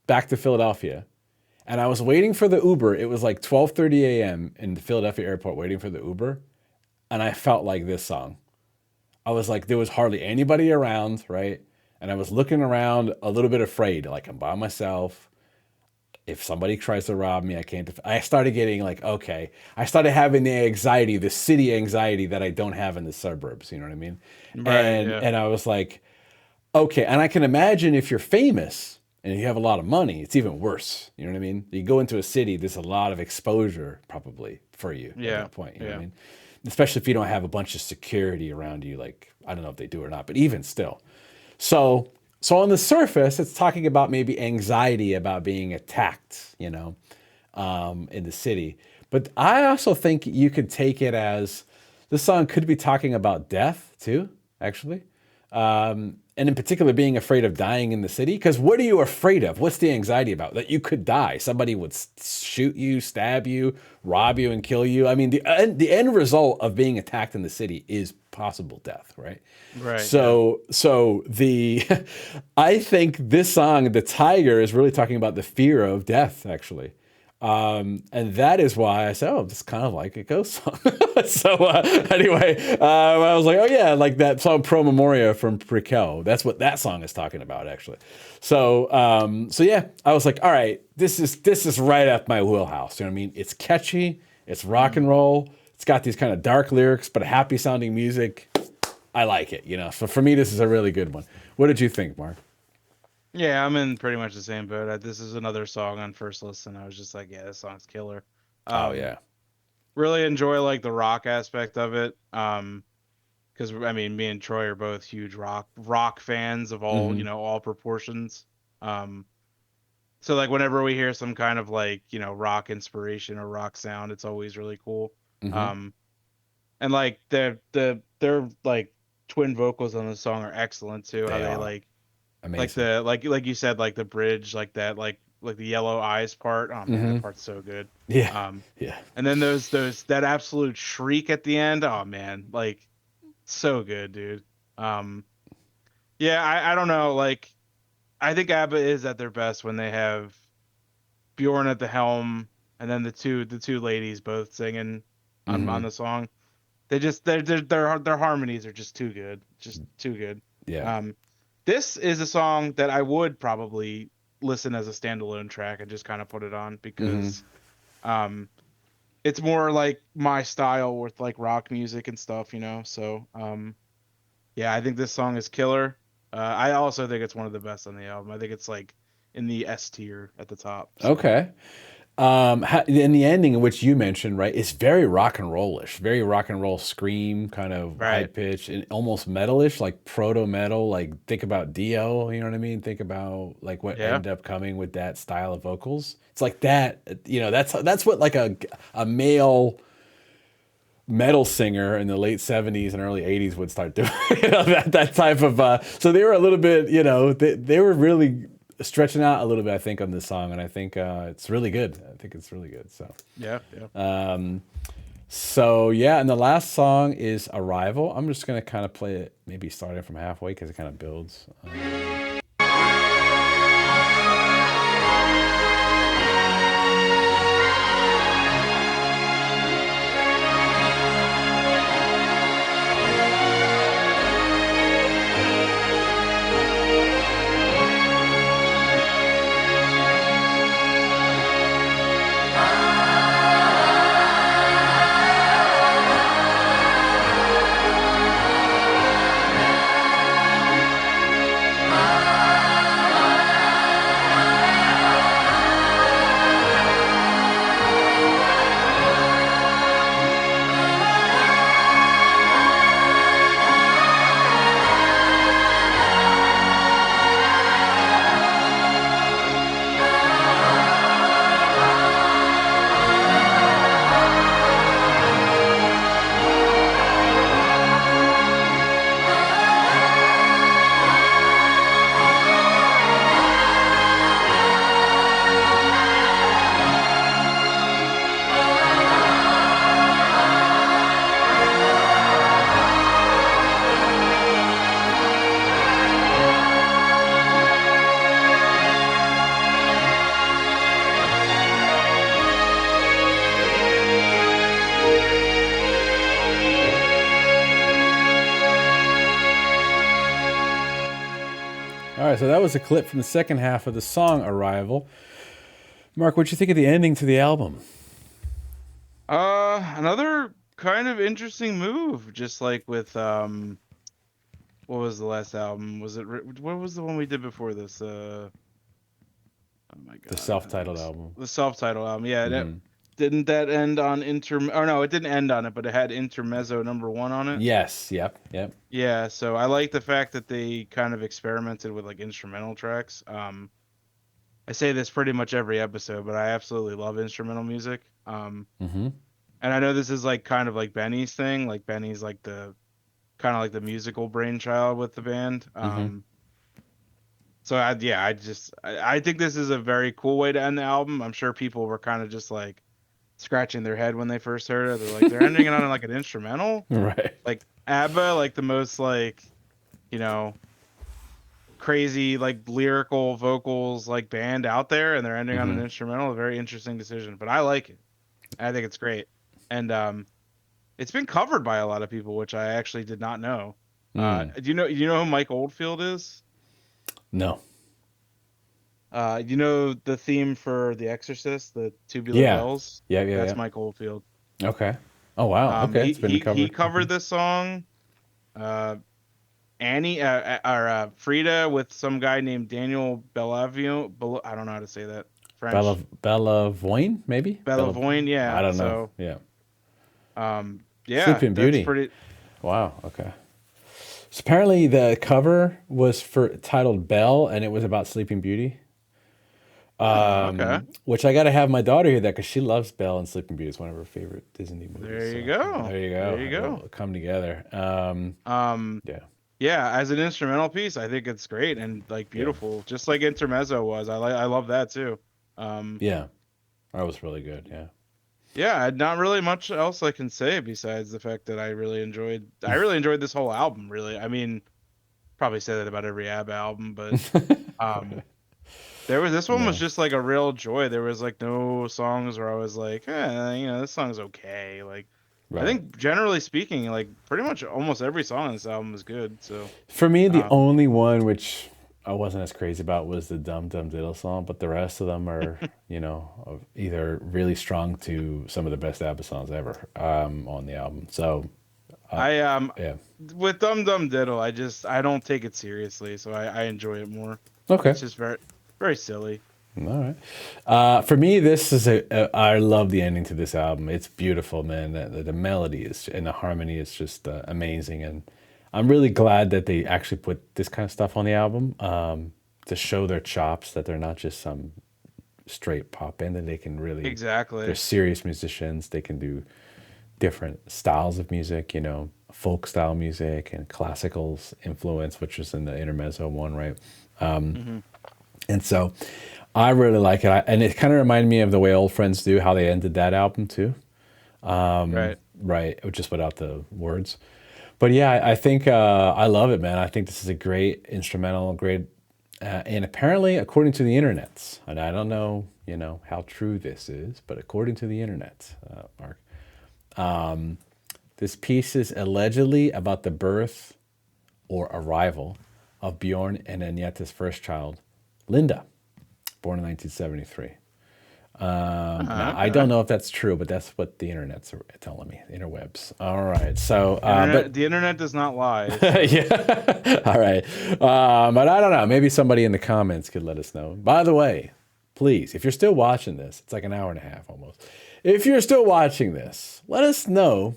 S2: back to Philadelphia. And I was waiting for the Uber. It was like 12:30 a.m. in the Philadelphia airport waiting for the Uber. And I felt like this song. I was like, there was hardly anybody around, right? And I was looking around a little bit afraid, like I'm by myself. If somebody tries to rob me, I can't. I started getting like, okay. I started having the anxiety, the city anxiety that I don't have in the suburbs. You know what I mean?
S1: Right,
S2: and I was like, okay. And I can imagine if you're famous and you have a lot of money, it's even worse. You know what I mean? You go into a city, there's a lot of exposure probably for you at that point. You know what I mean? Especially if you don't have a bunch of security around you. Like, I don't know if they do or not, but even still. So on the surface, it's talking about maybe anxiety about being attacked, in the city. But I also think you could take it as this song could be talking about death too, actually. And in particular, being afraid of dying in the city. Because what are you afraid of? What's the anxiety about? That you could die. Somebody would shoot you, stab you, rob you, and kill you. I mean, the end result of being attacked in the city is possible death, right?
S1: Right.
S2: So I think this song, The Tiger, is really talking about the fear of death, actually. And that is why I said, oh, this is kind of like a ghost song. So anyway, I was like, oh yeah, like that song Pro Memoria from Prequel. That's what that song is talking about, actually. So so yeah, I was like, all right, this is right up my wheelhouse. You know what I mean? It's catchy, it's rock and roll, it's got these kind of dark lyrics, but happy sounding music. I like it, you know. So for me, this is a really good one. What did you think, Mark?
S1: Yeah, I'm in pretty much the same boat. This is another song on first listen. I was just like, yeah, this song's killer.
S2: Oh
S1: Um,
S2: yeah.
S1: really enjoy like the rock aspect of it. Because I mean, me and Troy are both huge rock fans of all,
S2: Mm-hmm.
S1: all proportions. Um, so like whenever we hear some kind of like, rock inspiration or rock sound, it's always really cool.
S2: Mm-hmm.
S1: Um, and like their like twin vocals on the song are excellent too. How
S2: They
S1: they
S2: are
S1: like
S2: amazing.
S1: the like you said, like the bridge, like that, like the yellow eyes part. Oh man, that
S2: Mm-hmm.
S1: part's so good.
S2: Yeah.
S1: Um,
S2: Yeah.
S1: and then those that absolute shriek at the end. Oh man, like so good, dude. Um, yeah, I don't know, like I think ABBA is at their best when they have Bjorn at the helm and then the two ladies both singing on
S2: Mm-hmm.
S1: the song. They just their harmonies are just too good, just too good.
S2: Yeah.
S1: Um, this is a song that I would probably listen as a standalone track and just kind of put it on
S2: Mm-hmm.
S1: because um, it's more like my style with like rock music and stuff, you know. So yeah, I think this song is killer. I also think it's one of the best on the album. I think it's like in the S tier at the top. So
S2: Okay. In the ending, in which you mentioned, right, it's very rock and rollish, very rock and roll scream, kind of high
S1: right,
S2: pitch and almost metalish, like proto metal. Like think about Dio, you know what I mean? Think about like what
S1: yeah,
S2: ended up coming with that style of vocals. It's like that, you know. That's what like a male metal singer in the late 70s and early 80s would start doing. You know, that type of so they were a little bit, you know, they were really stretching out a little bit, I think, on this song, and I think it's really good. I think it's really good. So
S1: yeah, yeah.
S2: so yeah, and the last song is Arrival. I'm just gonna kind of play it, maybe starting from halfway because it kind of builds. All right, so that was a clip from the second half of the song Arrival. Mark, what'd you think of the ending to the album?
S1: Another kind of interesting move, just like with what was the last album? What was the one we did before this? Oh my
S2: The
S1: God,
S2: self-titled album.
S1: the self-titled album. Yeah,
S2: Hmm.
S1: didn't that end on or no, it didn't end on it, but it had intermezzo number one on it.
S2: Yes. Yep. Yep.
S1: Yeah, so I like the fact that they kind of experimented with like instrumental tracks. I say this pretty much every episode, but I absolutely love instrumental music.
S2: Mm-hmm.
S1: And I know this is like kind of like Benny's thing. Like Benny's like the kind of like the musical brainchild with the band.
S2: Mm-hmm.
S1: So I think this is a very cool way to end the album. I'm sure people were kind of just like scratching their head when they first heard it. They're like, they're ending it on like an instrumental,
S2: Right.
S1: like ABBA, like the most like, you know, crazy like lyrical vocals like band out there, and they're ending on an
S2: Mm-hmm.
S1: instrumental. A very interesting decision, but I like it. I think it's great, and it's been covered by a lot of people, which I actually did not know.
S2: Mm.
S1: Do you know who Mike Oldfield is?
S2: No.
S1: You know the theme for The Exorcist, the Tubular
S2: Yeah.
S1: Bells?
S2: Yeah. Yeah.
S1: That's
S2: Yeah.
S1: Mike Oldfield.
S2: Okay. Oh wow. Okay,
S1: He
S2: it's been
S1: he he
S2: covered.
S1: covered this song. Uh, Annie or Frida with some guy named Daniel Bellavio. I don't know how to say that.
S2: Bella
S1: French.
S2: Voine, maybe.
S1: Bellavoine,
S2: I
S1: yeah.
S2: don't know.
S1: So,
S2: Yeah.
S1: yeah,
S2: Sleeping
S1: that's
S2: Beauty.
S1: pretty.
S2: Wow. Okay. So apparently the cover was titled Belle, and it was about Sleeping Beauty.
S1: Oh, okay.
S2: Which I got to have my daughter hear that because she loves Belle and Sleeping Beauty. It's one of her favorite Disney movies.
S1: There
S2: So
S1: you go.
S2: there you go.
S1: There you go.
S2: It'll come together.
S1: Um,
S2: Yeah.
S1: yeah, as an instrumental piece, I think it's great and like
S2: Yeah.
S1: beautiful, just like Intermezzo was. I love that too. Um,
S2: Yeah. That was really good. Yeah.
S1: yeah, not really much else I can say besides the fact that I really enjoyed this whole album, really. I mean, probably say that about every ABBA album, but um this one was
S2: No.
S1: just like a real joy. There was like no songs where I was like, this song's okay. Like I
S2: Right.
S1: think generally speaking, like pretty much almost every song on this album is good. So
S2: For me, the
S1: um
S2: only one which I wasn't as crazy about was the Dum Dum Diddle song, but the rest of them are, either really strong to some of the best ABBA songs ever on the album. So,
S1: I
S2: yeah.
S1: with Dum Dum Diddle, I don't take it seriously, so I enjoy it more.
S2: Okay.
S1: It's just very very silly.
S2: All right. For me, this is I love the ending to this album. It's beautiful, man. The melody is and the harmony is just amazing, and I'm really glad that they actually put this kind of stuff on the album to show their chops. That they're not just some straight pop band, that they can really. They're
S1: Exactly.
S2: serious musicians. They can do different styles of music. Folk style music and classicals influence, which is in the Intermezzo one, right?
S1: Hmm.
S2: And so I really like it. And it kind of reminded me of the way Old Friends Do, how they ended that album too.
S1: Right.
S2: Right. Just without the words. But yeah, I think I love it, man. I think this is a great instrumental, and apparently, according to the internet, and I don't know, how true this is, but according to the internet, Mark, this piece is allegedly about the birth or arrival of Bjorn and Agneta's first child, Linda, born in 1973. Now, I don't
S1: Okay.
S2: know if that's true, but that's what the internet's telling me, the interwebs. All right. So,
S1: The internet does not lie. So
S2: yeah. All right. But I don't know. Maybe somebody in the comments could let us know. By the way, please, if you're still watching this, it's like an hour and a half almost. If you're still watching this, let us know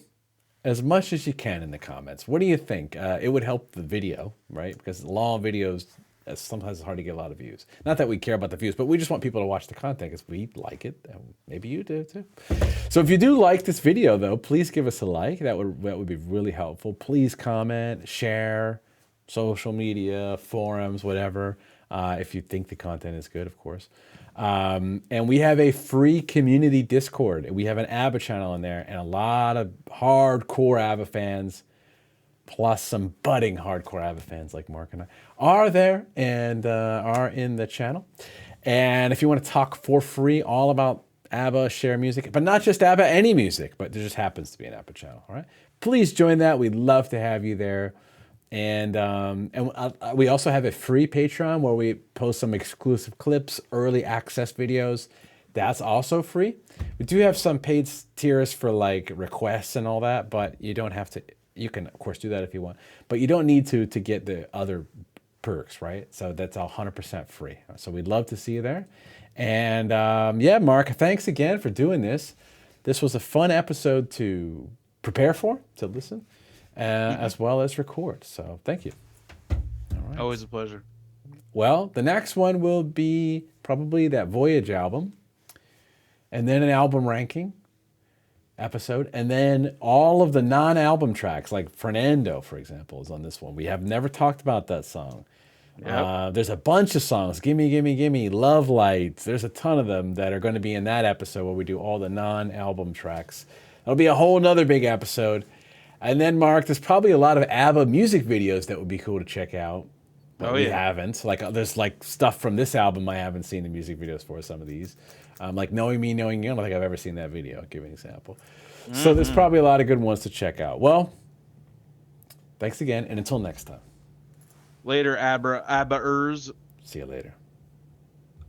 S2: as much as you can in the comments. What do you think? It would help the video, right? Because long videos, sometimes it's hard to get a lot of views. Not that we care about the views, but we just want people to watch the content because we like it. And maybe you do too. So if you do like this video, though, please give us a like. That would be really helpful. Please comment, share, social media, forums, whatever. If you think the content is good, of course. And we have a free community Discord. We have an ABBA channel in there and a lot of hardcore ABBA fans, plus some budding hardcore ABBA fans like Mark and I, are there and are in the channel. And if you want to talk for free all about ABBA, share music, but not just ABBA, any music, but there just happens to be an ABBA channel, all right? Please join that. We'd love to have you there. And we also have a free Patreon where we post some exclusive clips, early access videos. That's also free. We do have some paid tiers for like requests and all that, but you don't have to. You can, of course, do that if you want, but you don't need to get the other perks, right? So that's 100% free. So we'd love to see you there. And yeah, Mark, thanks again for doing this. This was a fun episode to prepare for, to listen, as well as record. So thank you. All right.
S1: always a pleasure.
S2: Well, the next one will be probably that Voyage album, and then an album ranking episode, and then all of the non-album tracks, like Fernando, for example, is on this one. We have never talked about that song.
S1: Yep.
S2: There's a bunch of songs, Gimme, Gimme, Gimme, Love Lights. There's a ton of them that are going to be in that episode where we do all the non-album tracks. That'll be a whole nother big episode. And then, Mark, there's probably a lot of ABBA music videos that would be cool to check out. but
S1: Oh,
S2: we
S1: yeah.
S2: haven't. Like there's like stuff from this album I haven't seen the music videos for. Some of these, like Knowing Me, Knowing You. I don't think I've ever seen that video. I'll give you an example. So there's probably a lot of good ones to check out. Well, thanks again, and until next time.
S1: Later, ABBA-ers.
S2: See you later.